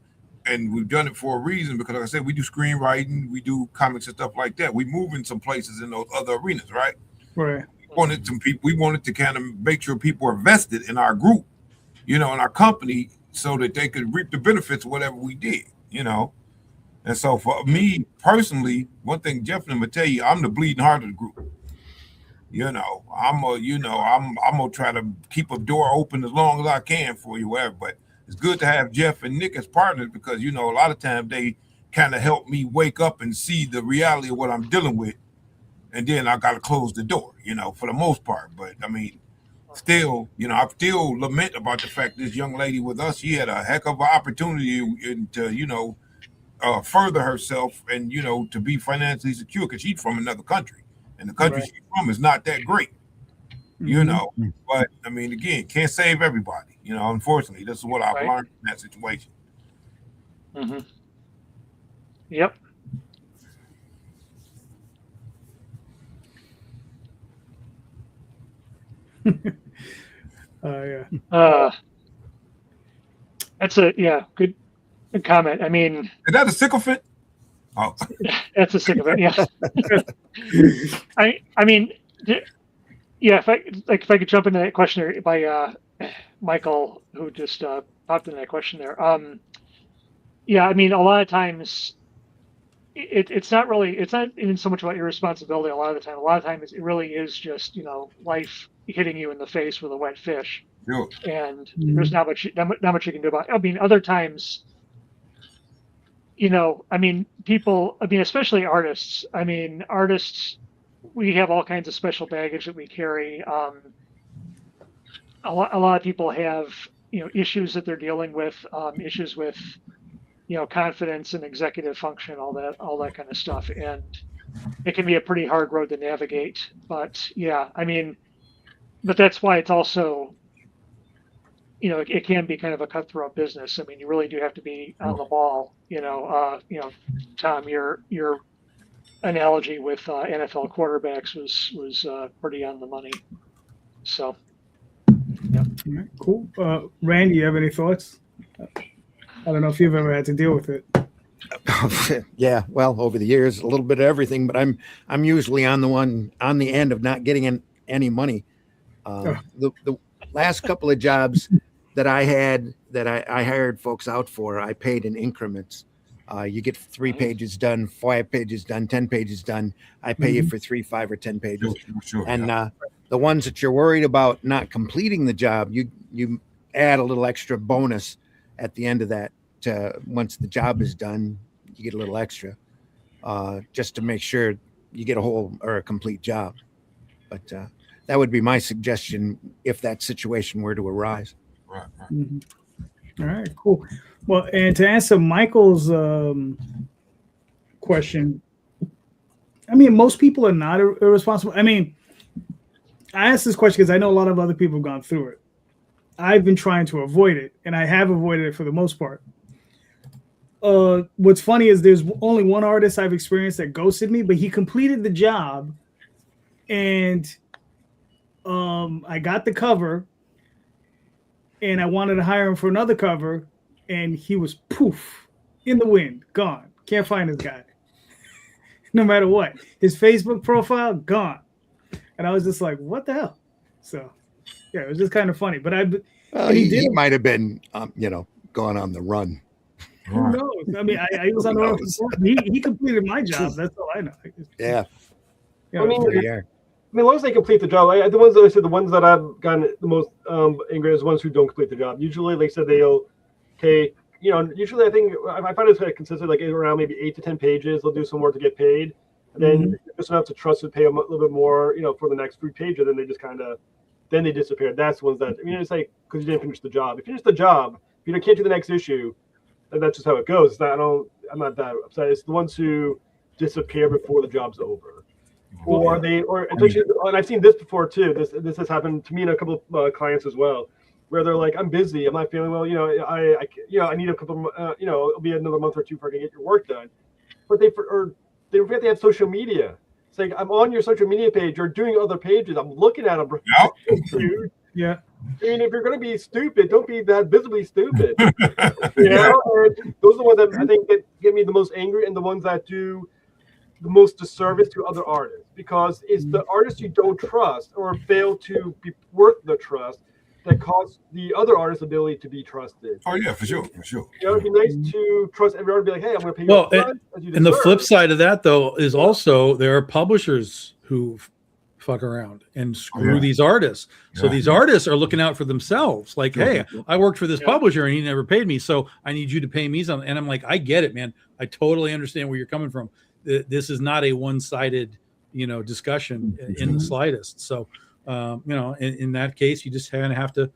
and we've done it for a reason because, like I said, we do screenwriting, we do comics and stuff like that. We move in some places in those other arenas, right? Right. We wanted to kind of make sure people are vested in our group, in our company, so that they could reap the benefits of whatever we did, And so for me personally, one thing Jeff and I'm gonna tell you, I'm the bleeding heart of the group. I'm gonna try to keep a door open as long as I can for you, whatever. But it's good to have Jeff and Nick as partners because a lot of times they kind of help me wake up and see the reality of what I'm dealing with, and then I gotta close the door, for the most part. But I mean, still, I still lament about the fact this young lady with us, she had a heck of an opportunity to, further herself and, to be financially secure because she's from another country. And the country she's from is not that great, But, I mean, again, can't save everybody. Unfortunately, this is what I've learned in that situation. Mm-hmm. Yep. Yeah. That's good comment. I mean, is that a sycophant? Oh, that's a sycophant. Yeah. I mean, yeah. If I could jump into that question by Michael, who just popped in that question there. Yeah. I mean, a lot of times it's not even so much about your responsibility. A lot of times it really is just life hitting you in the face with a wet fish. sure. And there's not much you can do about it. I mean, other times, people, especially artists. I mean, artists, we have all kinds of special baggage that we carry. A lot of people have, issues that they're dealing with, issues with, confidence and executive function, all that kind of stuff. And it can be a pretty hard road to navigate. But yeah, I mean, but that's why it's also, it can be kind of a cutthroat business. I mean, you really do have to be on the ball. Tom, your analogy with NFL quarterbacks was pretty on the money. So, yeah. All right, cool. Randy, you have any thoughts? I don't know if you've ever had to deal with it. Yeah, well, over the years, a little bit of everything, but I'm usually on the end of not getting any money. The last couple of jobs that I had that I hired folks out for, I paid in increments. You get 3 pages done, 5 pages done, 10 pages done. I pay you for 3, 5, or 10 pages. Sure, and the ones that you're worried about not completing the job, you add a little extra bonus at the end of that. Once the job is done, you get a little extra, just to make sure you get a whole or a complete job. But that would be my suggestion if that situation were to arise. Right. Mm-hmm. All right, cool. Well, and to answer Michael's question, I mean, most people are not irresponsible. I mean, I asked this question because I know a lot of other people have gone through it. I've been trying to avoid it, and I have avoided it for the most part. What's funny is there's only one artist I've experienced that ghosted me, but he completed the job, and I got the cover, and I wanted to hire him for another cover, and he was poof in the wind, gone. Can't find this guy. No matter what, his Facebook profile gone, and I was just like, "What the hell?" So, yeah, it was just kind of funny. But he might have been, gone on the run. Who knows? I mean, I was on the run. He completed my job. That's all I know. Yeah. I mean, as long as they complete the job, the ones that I said, the ones that I've gotten the most angry is the ones who don't complete the job. Usually, they said they'll take, usually I think I find it's consistent, like around maybe 8 to 10 pages. They'll do some work to get paid. And then just enough to trust to pay them a little bit more, for the next 3 pages. Then they just then they disappear. That's the ones that, it's like, because you didn't finish the job. If you finish the job, if you can't do the next issue, then that's just how it goes. I'm not that upset. It's the ones who disappear before the job's over. And I've seen this before too. This has happened to me and a couple of clients as well, where they're like, "I'm busy. I'm not feeling well. I need a couple. It'll be another month or 2 before I can get your work done." But they forget they have social media. It's like, I'm on your social media page. You're doing other pages. I'm looking at them. Yep. Dude. Yeah. I mean, if you're going to be stupid, don't be that visibly stupid. You know, and those are the ones that I think get me the most angry, and the ones that do the most disservice to other artists, because it's the artists you don't trust or fail to be worth the trust that costs the other artist's ability to be trusted. Oh yeah, for sure, for sure. You know, it'd be nice to trust everyone and be like, hey, I'm going to pay you Well, upfront, as you and the deserve. flip side of that, though, is also there are publishers who fuck around and screw Yeah. these artists. So Yeah. these artists are looking out for themselves. Like, hey, I worked for this publisher and he never paid me, so I need you to pay me something. And I'm like, I get it, man. I totally understand where you're coming from. This is not a one-sided, discussion in the slightest. So, in that case, you just kind of have to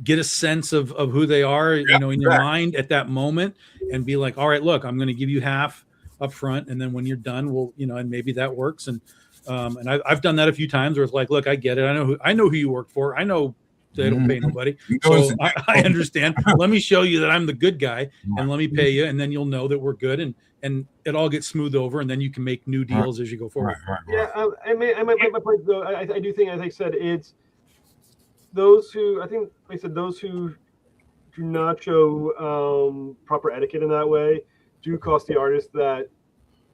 get a sense of who they are, in your mind at that moment, and be like, all right, look, I'm going to give you half up front, and then when you're done, we'll, and maybe that works. And I've done that a few times where it's like, look, I get it. I know who you work for. I know they don't pay nobody. So I understand. Let me show you that I'm the good guy, and let me pay you, and then you'll know that we're good, and it all gets smoothed over, and then you can make new deals as you go forward. Right. Yeah, my point though, I do think, as I said, it's those who, I think, like I said, those who do not show proper etiquette in that way do cost the artists that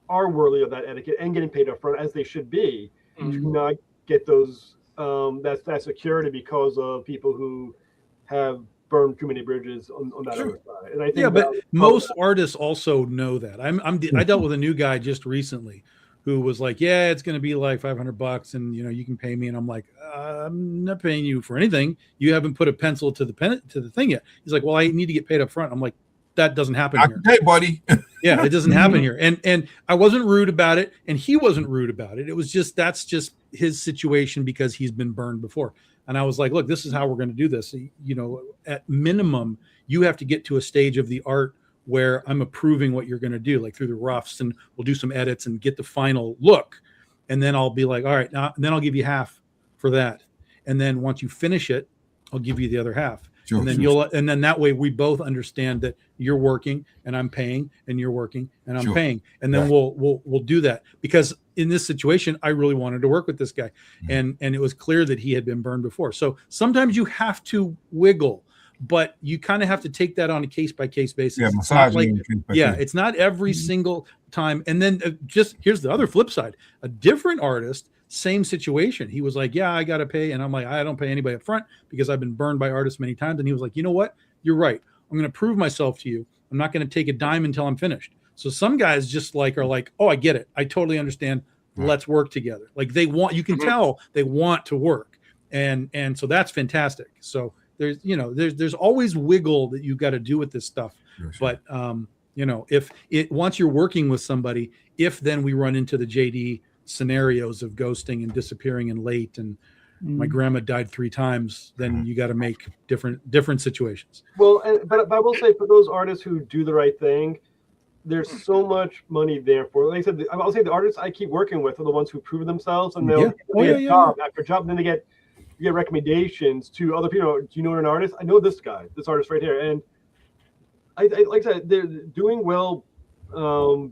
are worthy of that etiquette and getting paid up front, as they should be. Do not get those that security because of people who have burned too many bridges on that other side. And I think but most artists also know that. I dealt with a new guy just recently who was like, yeah, it's going to be like $500 and you can pay me. And I'm like, I'm not paying you for anything. You haven't put a pencil to the thing yet. He's like, well, I need to get paid up front. I'm like, that doesn't happen here. Hey, buddy. Yeah, it doesn't happen here. And I wasn't rude about it, and he wasn't rude about it. It was that's just his situation because he's been burned before. And I was like, look, this is how we're going to do this. At minimum, you have to get to a stage of the art where I'm approving what you're going to do, like through the roughs, and we'll do some edits and get the final look. And then I'll be like, all right, now, and then I'll give you half for that. And then once you finish it, I'll give you the other half. And then and then that way we both understand that you're working and I'm paying, and you're working and I'm paying. And then we'll do that, because in this situation, I really wanted to work with this guy, and it was clear that he had been burned before. So sometimes you have to wiggle, but you kind of have to take that on a case by case basis. Yeah, it's not every single time. And then just here's the other flip side: a different artist, same situation. He was like, yeah, I got to pay. And I'm like, I don't pay anybody up front because I've been burned by artists many times. And he was like, you know what? You're right. I'm going to prove myself to you. I'm not going to take a dime until I'm finished. So some guys just are like, oh, I get it. I totally understand. Let's work together. Like you can tell they want to work. And so that's fantastic. So there's always wiggle that you've got to do with this stuff. But if once you're working with somebody, if then we run into the JD scenarios of ghosting and disappearing and late, and my grandma died 3 times, then you got to make different situations. Well, but I will say, for those artists who do the right thing, there's so much money there for. Like I said, I'll say the artists I keep working with are the ones who prove themselves, and they'll get job after job, and then you get recommendations to other people. Do you know an artist? I know this guy, this artist right here, and I like I said, they're doing well.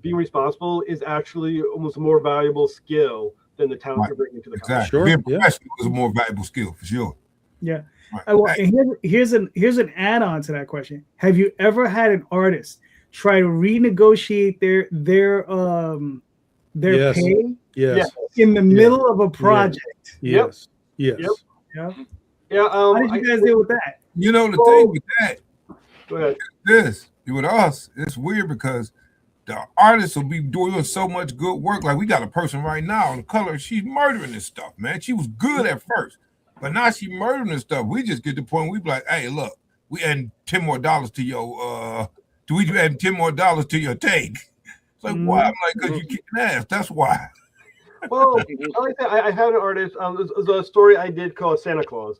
Being responsible is actually almost a more valuable skill than the talent you're bringing to the company. Exactly. Being professional is a more valuable skill, for sure. Yeah. Right. And here's an add-on to that question. Have you ever had an artist try to renegotiate their pay in the middle of a project? Yes. Yeah. How did you guys deal with that? The thing with that, go ahead. With us, it's weird because the artists will be doing so much good work. Like, we got a person right now on the color, she's murdering this stuff, man. She was good at first, but now she's murdering this stuff. We just get to the point where we be like, hey, look, we add $10 more to your add $10 more to your take? It's like, why? I'm like, because you kicking ass. That's why. Well, like I had an artist. It was a story I did called Santa Claus.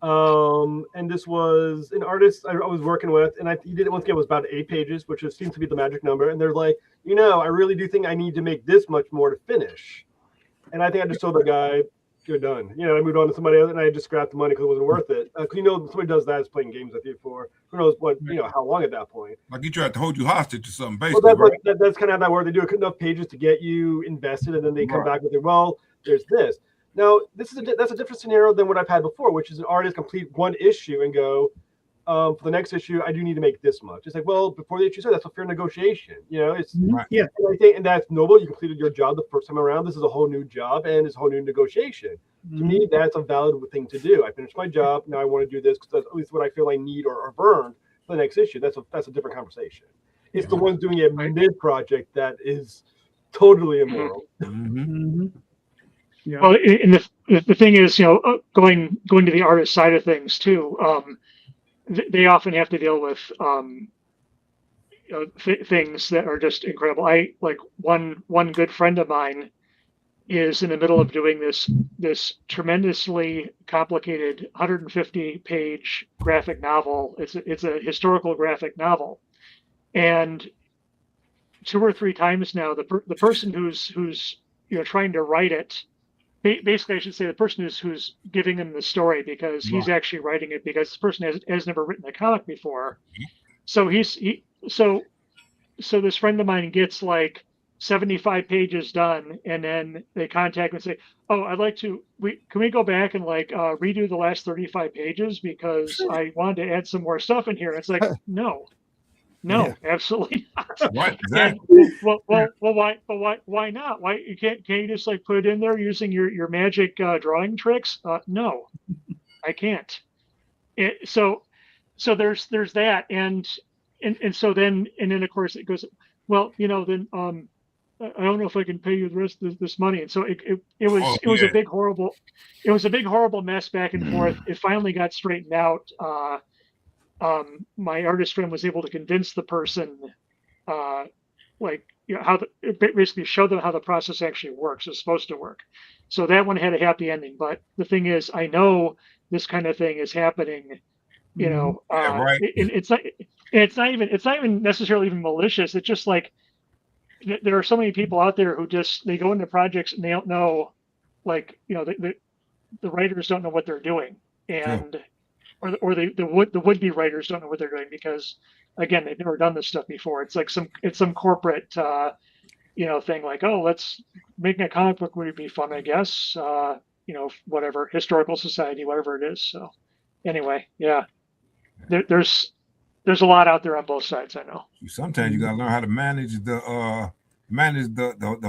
And this was an artist I was working with, and he did it once again. It was about 8 pages, which seems to be the magic number. And they're like, I really do think I need to make this much more to finish. And I think I just told the guy, you're done. I moved on to somebody else, and I just scrapped the money because it wasn't worth it. Somebody does that is playing games with you for who knows what, how long at that point. Like, he tried to hold you hostage or something, basically. Well, that's kind of how that works. They do enough pages to get you invested, and then they come back with it. Well, there's this. Now, that's a different scenario than what I've had before, which is an artist complete one issue and go, for the next issue, I do need to make this much. It's like, well, before the issue said, that's a fair negotiation. You know, it's Right. Yeah. and that's noble. You completed your job the first time around. This is a whole new job and it's a whole new negotiation. To me, that's a valid thing to do. I finished my job. Now I want to do this because that's at least what I feel I need or have earned for the next issue. That's a different conversation. It's the ones doing it mid project that is totally immoral. Yeah. Well, and the thing is, going to the artist side of things too, they often have to deal with things that are just incredible. I like one good friend of mine is in the middle of doing this tremendously complicated 150-page graphic novel. It's a historical graphic novel, and 2 or 3 times now, the person who's trying to write it. Basically, I should say the person who's giving him the story, because he's actually writing it, because this person has never written a comic before. So so this friend of mine gets like 75 pages done, and then they contact me and say, "Oh, I'd like to. Can we go back and like redo the last 35 pages because I wanted to add some more stuff in here?" And it's like, no, absolutely not. Right, exactly. And, well, why? But why not? Why you can't you just like put it in there using your magic drawing tricks? No, I can't. So there's that, and so then of course it goes, well, then I don't know if I can pay you the rest of this money, and so it was a big horrible mess back and forth. It finally got straightened out. My artist friend was able to convince the person, basically show them how the process actually works. It's supposed to work. So that one had a happy ending. But the thing is, I know this kind of thing is happening. Right. It's not even necessarily even malicious. It's just like there are so many people out there who they go into projects and they don't know, the writers don't know what they're doing, and or the would-be writers don't know what they're doing because, again, they've never done this stuff before. It's like some corporate thing like, oh, let's make a comic book would be fun, I guess. Whatever, historical society, whatever it is. So anyway, yeah, there's a lot out there on both sides, I know. Sometimes you gotta learn how to manage the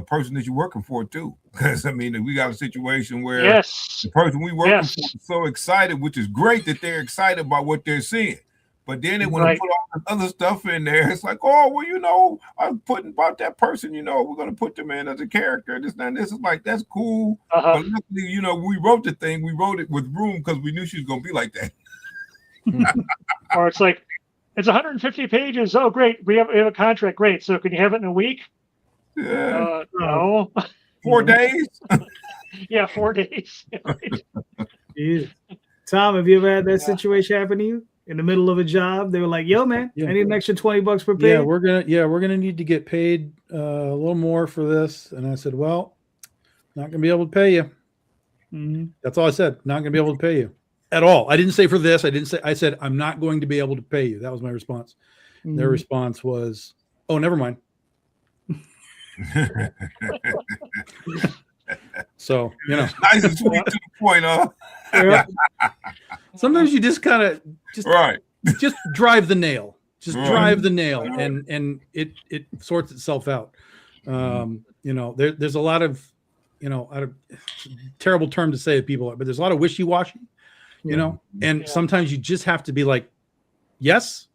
person that you're working for too. Because I mean, we got a situation where the person we working for is so excited, which is great that they're excited about what they're seeing. But then they want to put all the other stuff in there. It's like, oh, well, I'm putting about that person, we're going to put them in as a character. This is like, that's cool. But luckily, we wrote the thing. We wrote it with room because we knew she was going to be like that. Or it's like, it's 150 pages. Oh, great. We have a contract. Great. So can you have it in a week? Yeah. No. 4 days? Yeah, 4 days. Yeah. Tom, have you ever had that situation happen to you? In the middle of a job, they were like, "Yo, man, I need an extra $20 per page." We're gonna need to get paid a little more for this. And I said, "Well, not gonna be able to pay you." That's all I said. Not gonna be able to pay you at all. I didn't say for this. I said I'm not going to be able to pay you. That was my response. Their response was, "Oh, never mind." So nice and sweet to the point, huh? Sometimes you just kind of just drive the nail. Just drive the nail, and it sorts itself out. There's a lot of terrible term to say to people, but there's a lot of wishy-washy, and sometimes you just have to be like, yes,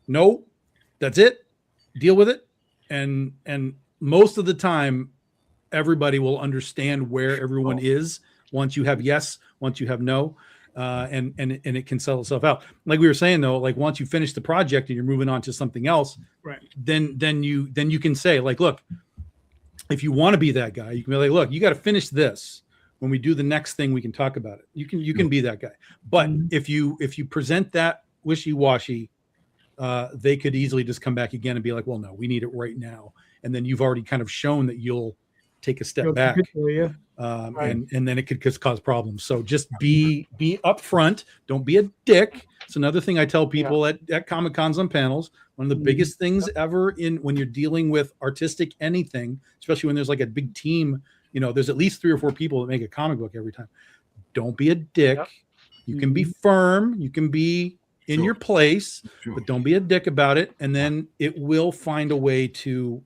no, that's it, deal with it, and most of the time everybody will understand where everyone is once you have yes, once you have no, and it can settle itself out. Like we were saying though, like once you finish the project and you're moving on to something else, right? Then you can say like, look, if you want to be that guy, you can be like, look, you got to finish this. When we do the next thing, we can talk about it. You can be that guy. But if you present that wishy-washy, they could easily just come back again and be like, well, no, we need it right now. And then you've already kind of shown that you'll take a step back. And then it could just cause problems. So just be upfront. Don't be a dick. It's another thing I tell people at Comic-Cons on panels. One of the biggest things ever when you're dealing with artistic anything, especially when there's like a big team there's at least 3 or 4 people that make a comic book every time. Don't be a dick. Yep. You can be firm. You can be in your place, but don't be a dick about it. And then it will find a way to,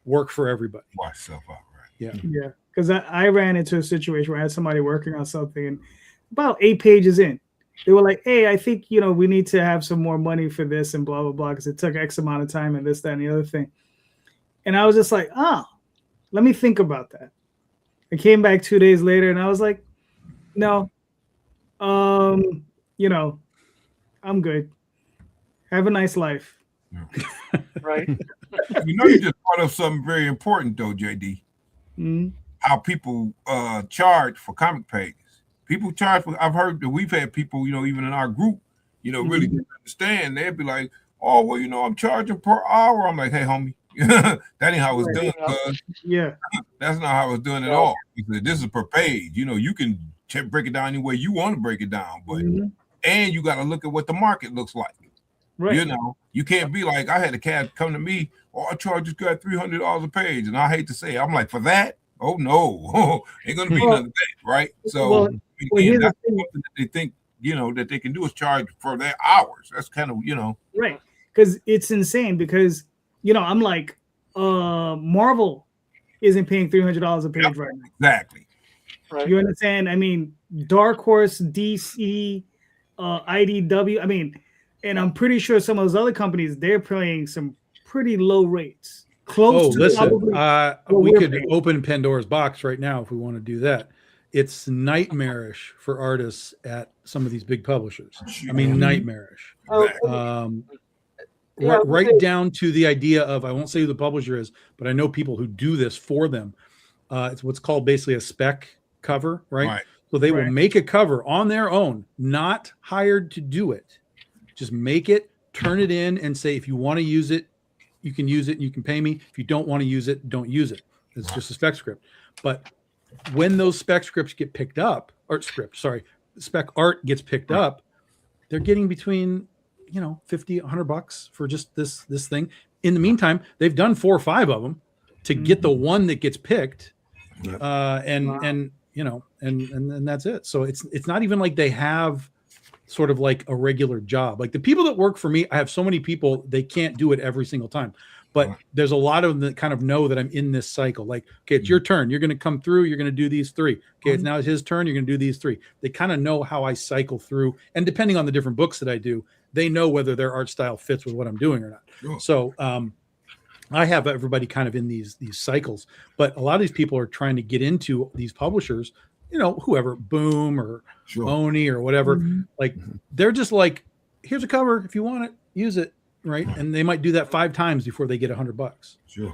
work for everybody. Watch yourself out, right? Yeah. Yeah. Because I ran into a situation where I had somebody working on something, and about 8 pages in, they were like, hey, I think, we need to have some more money for this and blah, blah, blah, because it took X amount of time and this, that, and the other thing. And I was just like, let me think about that. I came back 2 days later and I was like, no, I'm good. Have a nice life. Right. You just brought up something very important, though, JD. Mm-hmm. How people charge for comic pages. People charge for. I've heard that we've had people, even in our group, really didn't understand. They'd be like, "Oh, well, I'm charging per hour." I'm like, "Hey, homie, that ain't how it's done. Yeah, that's not how it's done at all. This is per page. You can break it down any way you want to break it down, but and you got to look at what the market looks like. right. You can't be like, I had a cat come to me, I charge this guy $300 a page, and I hate to say it, I'm like, for that? Oh no, ain't gonna be none of that, right? So again, that's something that they think that they can do is charge for their hours. That's kind of right, because it's insane. Because I'm like, Marvel isn't paying $300 a page right now. Exactly. Right. You understand? I mean, Dark Horse, DC, IDW. And I'm pretty sure some of those other companies, they're paying some pretty low rates. Close to listen, we could paying. open Pandora's box right now if we want to do that. It's nightmarish for artists at some of these big publishers. I mean, nightmarish. Right down to the idea of, I won't say who the publisher is, but I know people who do this for them. It's what's called basically a spec cover, right? So they will make a cover on their own, not hired to do it. Just make it, turn it in, and say, if you want to use it, you can use it and you can pay me. If you don't want to use it, don't use it. It's just a spec script. But when those spec scripts get picked up, spec art gets picked up, they're getting between, $50, $100 for just this thing. In the meantime, they've done 4 or 5 of them to get the one that gets picked. And that's it. So it's not even like they have sort of like a regular job. Like the people that work for me, I have so many people, they can't do it every single time. But there's a lot of them that kind of know that I'm in this cycle. Like, okay, it's your turn. You're going to come through. You're going to do these 3. Okay, it's now his turn. You're going to do these 3. They kind of know how I cycle through. And depending on the different books that I do, they know whether their art style fits with what I'm doing or not. Sure. So I have everybody kind of in these cycles. But a lot of these people are trying to get into these publishers, whoever, Boom or Oni or whatever, like they're just like, here's a cover. If you want it, use it. Right. And they might do that 5 times before they get $100. Sure.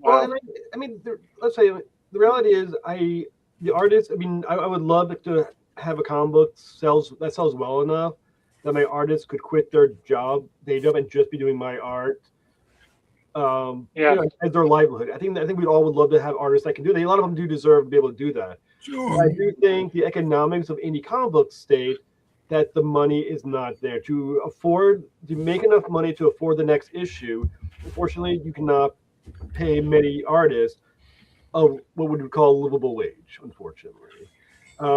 Let's say the reality is the artist, I would love to have a comic book that sells well enough that my artists could quit their day job and just be doing my art. As their livelihood. I think we all would love to have artists that can do that. A lot of them do deserve to be able to do that. Sure. But I do think the economics of indie comic books state that the money is not there to make enough money to afford the next issue. Unfortunately, you cannot pay many artists of what we would call a livable wage, unfortunately,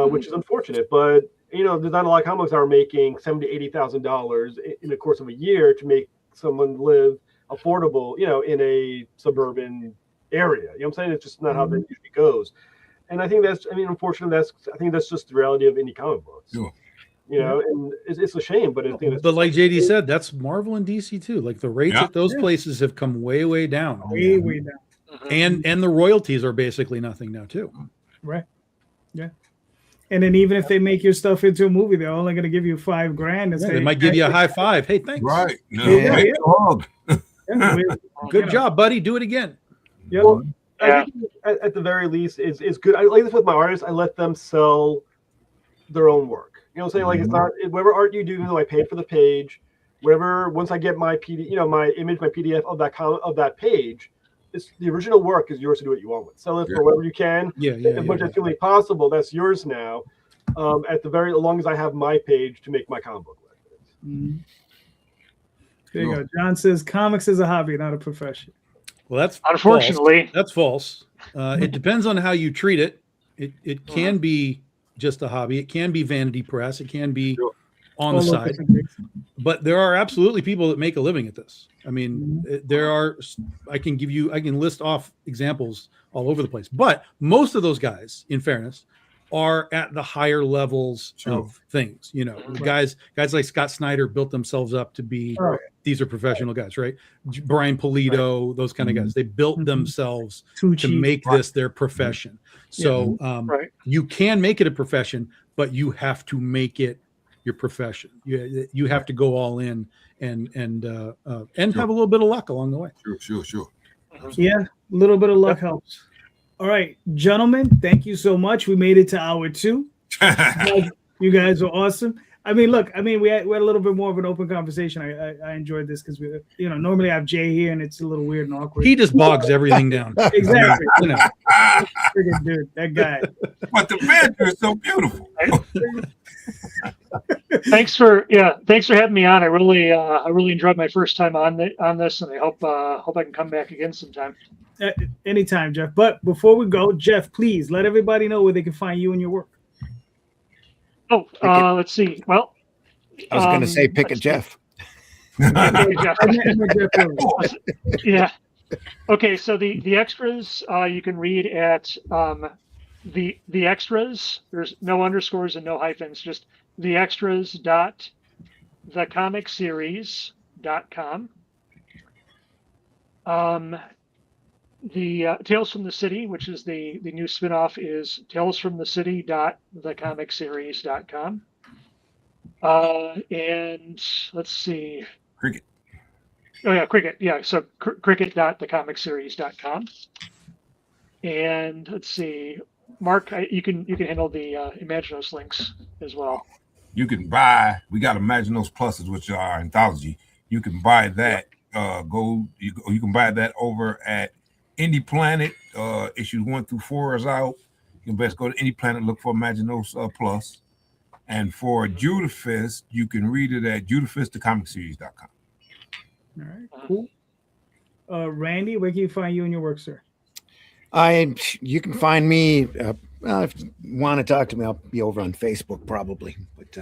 which is unfortunate. But there's not a lot of comic books that are making $70,000 to $80,000 in the course of a year to make someone live affordable, in a suburban area. You know what I'm saying? It's just not how that usually goes. And I think unfortunately, I think that's just the reality of indie comic books. Sure. And it's a shame, but but like JD said, that's Marvel and DC too. Like the rates at those places have come way, way down. Way down. And the royalties are basically nothing now too. Right. Yeah. And then even if they make your stuff into a movie, they're only going to give you $5,000 and say, they might give you a high five. Hey, thanks. Right. Good job, buddy. Do it again. Yep. Well, I think at the very least is good. I like this with my artists. I let them sell their own work. You know what I'm saying? Like it's not whatever art you do, I pay for the page. Once I get my my image, my PDF of that page, it's the original work is yours to do what you want with. Sell it for whatever you can. As much as humanly possible, that's yours now. As long as I have my page to make my comic book with. There you go. John says comics is a hobby, not a profession. Well, that's unfortunately false. That's false. It depends on how you treat it. It can be just a hobby. It can be vanity press. It can be on the side. But there are absolutely people that make a living at this. I mean, there are. I can list off examples all over the place. But most of those guys, in fairness, are at the higher levels of things. You know, guys like Scott Snyder built themselves up to be. These are professional guys, right? Brian Polito, those kind of guys. They built themselves to make this their profession. So you can make it a profession, but you have to make it your profession. You have to go all in and have a little bit of luck along the way. Sure. Yeah, a little bit of luck helps. All right, gentlemen, thank you so much. We made it to hour 2. You guys are awesome. I mean, look, we had a little bit more of an open conversation. I enjoyed this because normally I have Jay here and it's a little weird and awkward. He just bogs everything down. Exactly. Freaking dude, that guy. But the banter is so beautiful. Thanks for having me on. I really enjoyed my first time on this, and I hope I can come back again sometime. Anytime, Jeff. But before we go, Jeff, please let everybody know where they can find you and your work. Let's see. Well, I was going to say pick a Jeff. Yeah. Okay, so the extras you can read at the extras. There's no underscores and no hyphens. Just theextras.thecomicseries.com. The Tales from the City, which is the new spinoff, is talesfromthecity.thecomicseries.com. And let's see. Cricket. Oh yeah, Cricket. Yeah, so cricket.thecomicseries.com. And let's see, Mark, you can handle the Imaginos links as well. You can buy. We got Imaginos Pluses, which are our anthology. You can buy that. You can buy that over at Indie Planet. Issues 1 through 4 is out. You can best go to Indie Planet, look for Imaginos Plus. And for Judafist, you can read it at judafistthecomicseries.com. All right, cool. Randy, where can you find you and your work, sir? You can find me. If you want to talk to me, I'll be over on Facebook probably. But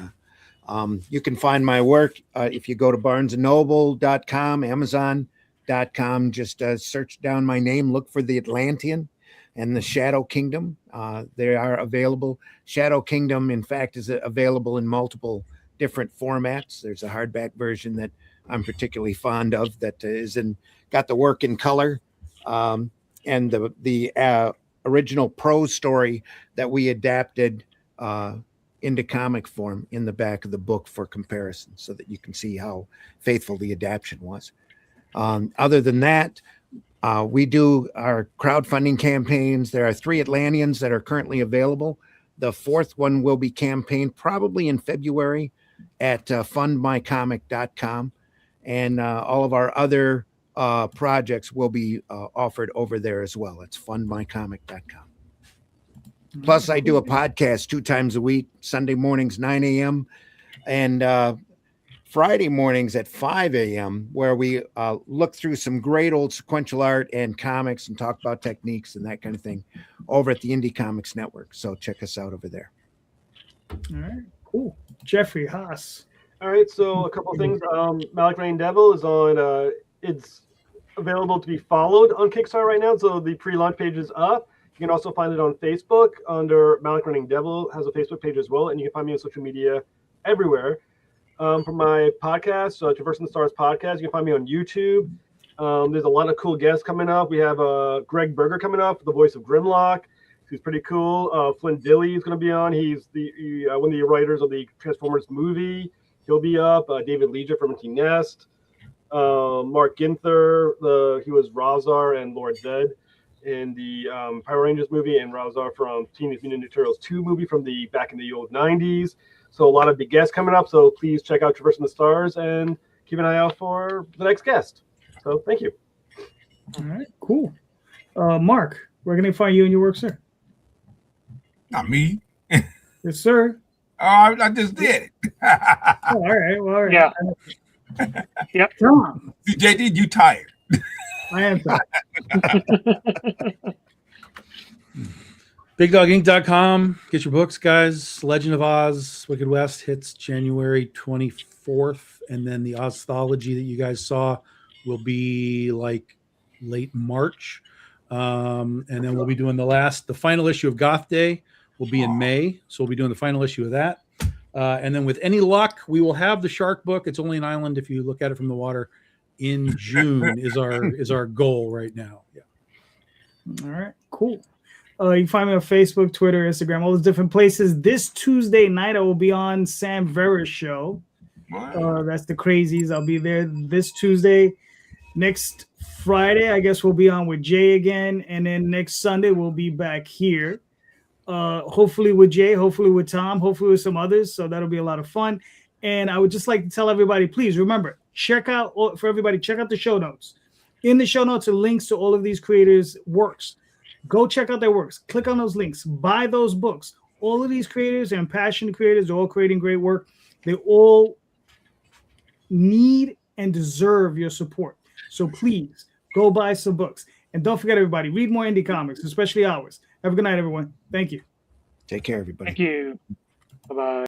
you can find my work if you go to BarnesandNoble.com, Amazon.com. Just search down my name, look for the Atlantean and the Shadow Kingdom. They are available. Shadow Kingdom, in fact, is available in multiple different formats. There's a hardback version that I'm particularly fond of that got the work in color, and the original prose story that we adapted into comic form in the back of the book for comparison, so that you can see how faithful the adaptation was. Other than that, we do our crowdfunding campaigns. There are 3 Atlanteans that are currently available. The 4th one will be campaigned probably in February at fundmycomic.com. And all of our other projects will be offered over there as well. It's fundmycomic.com. Plus, I do a podcast 2 times a week, Sunday mornings, 9 a.m. and Friday mornings at 5 a.m., where we look through some great old sequential art and comics and talk about techniques and that kind of thing over at the Indie Comics Network. So check us out over there. All right, cool. Jeffrey Haas. All right, so a couple of things. Malik Rain Devil is on. It's available to be followed on Kickstarter right now, so the pre-launch page is up. You can also find it on Facebook under Malik Running Devil, has a Facebook page as well, and you can find me on social media everywhere. For my podcast, Traversing the Stars podcast, you can find me on YouTube. There's a lot of cool guests coming up. We have Greg Berger coming up, the voice of Grimlock, who's pretty cool. Flynn Dilley is going to be on. He's one of the writers of the Transformers movie. He'll be up. David Legia from Empty Nest. Mark Ginther, he was Razar and Lord Zed in the Power Rangers movie, and Razar from Teenage Mutant Ninja Turtles 2 movie from back in the old 90s. So a lot of big guests coming up. So please check out Traversing the Stars and keep an eye out for the next guest. So thank you. All right, cool. Mark, where can they find you and your work, sir? Not me. Yes, sir. I just did it. All right. Well, all right. Yeah. Yep. Tom. JD, you tired? I am tired. BigDogInc.com. Get your books, guys. Legend of Oz, Wicked West hits January 24th. And then the Ozthology that you guys saw will be like late March. And then we'll be doing the final issue of Goth Day will be in May. So we'll be doing the final issue of that. And then with any luck, we will have the shark book. It's only an island if you look at it from the water. In June is our goal right now. Yeah. All right, cool. You can find me on Facebook, Twitter, Instagram, all those different places. This Tuesday night, I will be on Sam Vera's show. That's the Crazies. I'll be there this Tuesday. Next Friday, I guess we'll be on with Jay again. And then next Sunday, we'll be back here. Hopefully with Jay, hopefully with Tom, hopefully with some others. So that'll be a lot of fun. And I would just like to tell everybody, please remember, check out the show notes. In the show notes are links to all of these creators' works. Go check out their works. Click on those links. Buy those books. All of these creators and passionate creators are all creating great work. They all need and deserve your support. So please go buy some books. And don't forget, everybody, read more indie comics, especially ours. Have a good night, everyone. Thank you. Take care, everybody. Thank you. Bye-bye.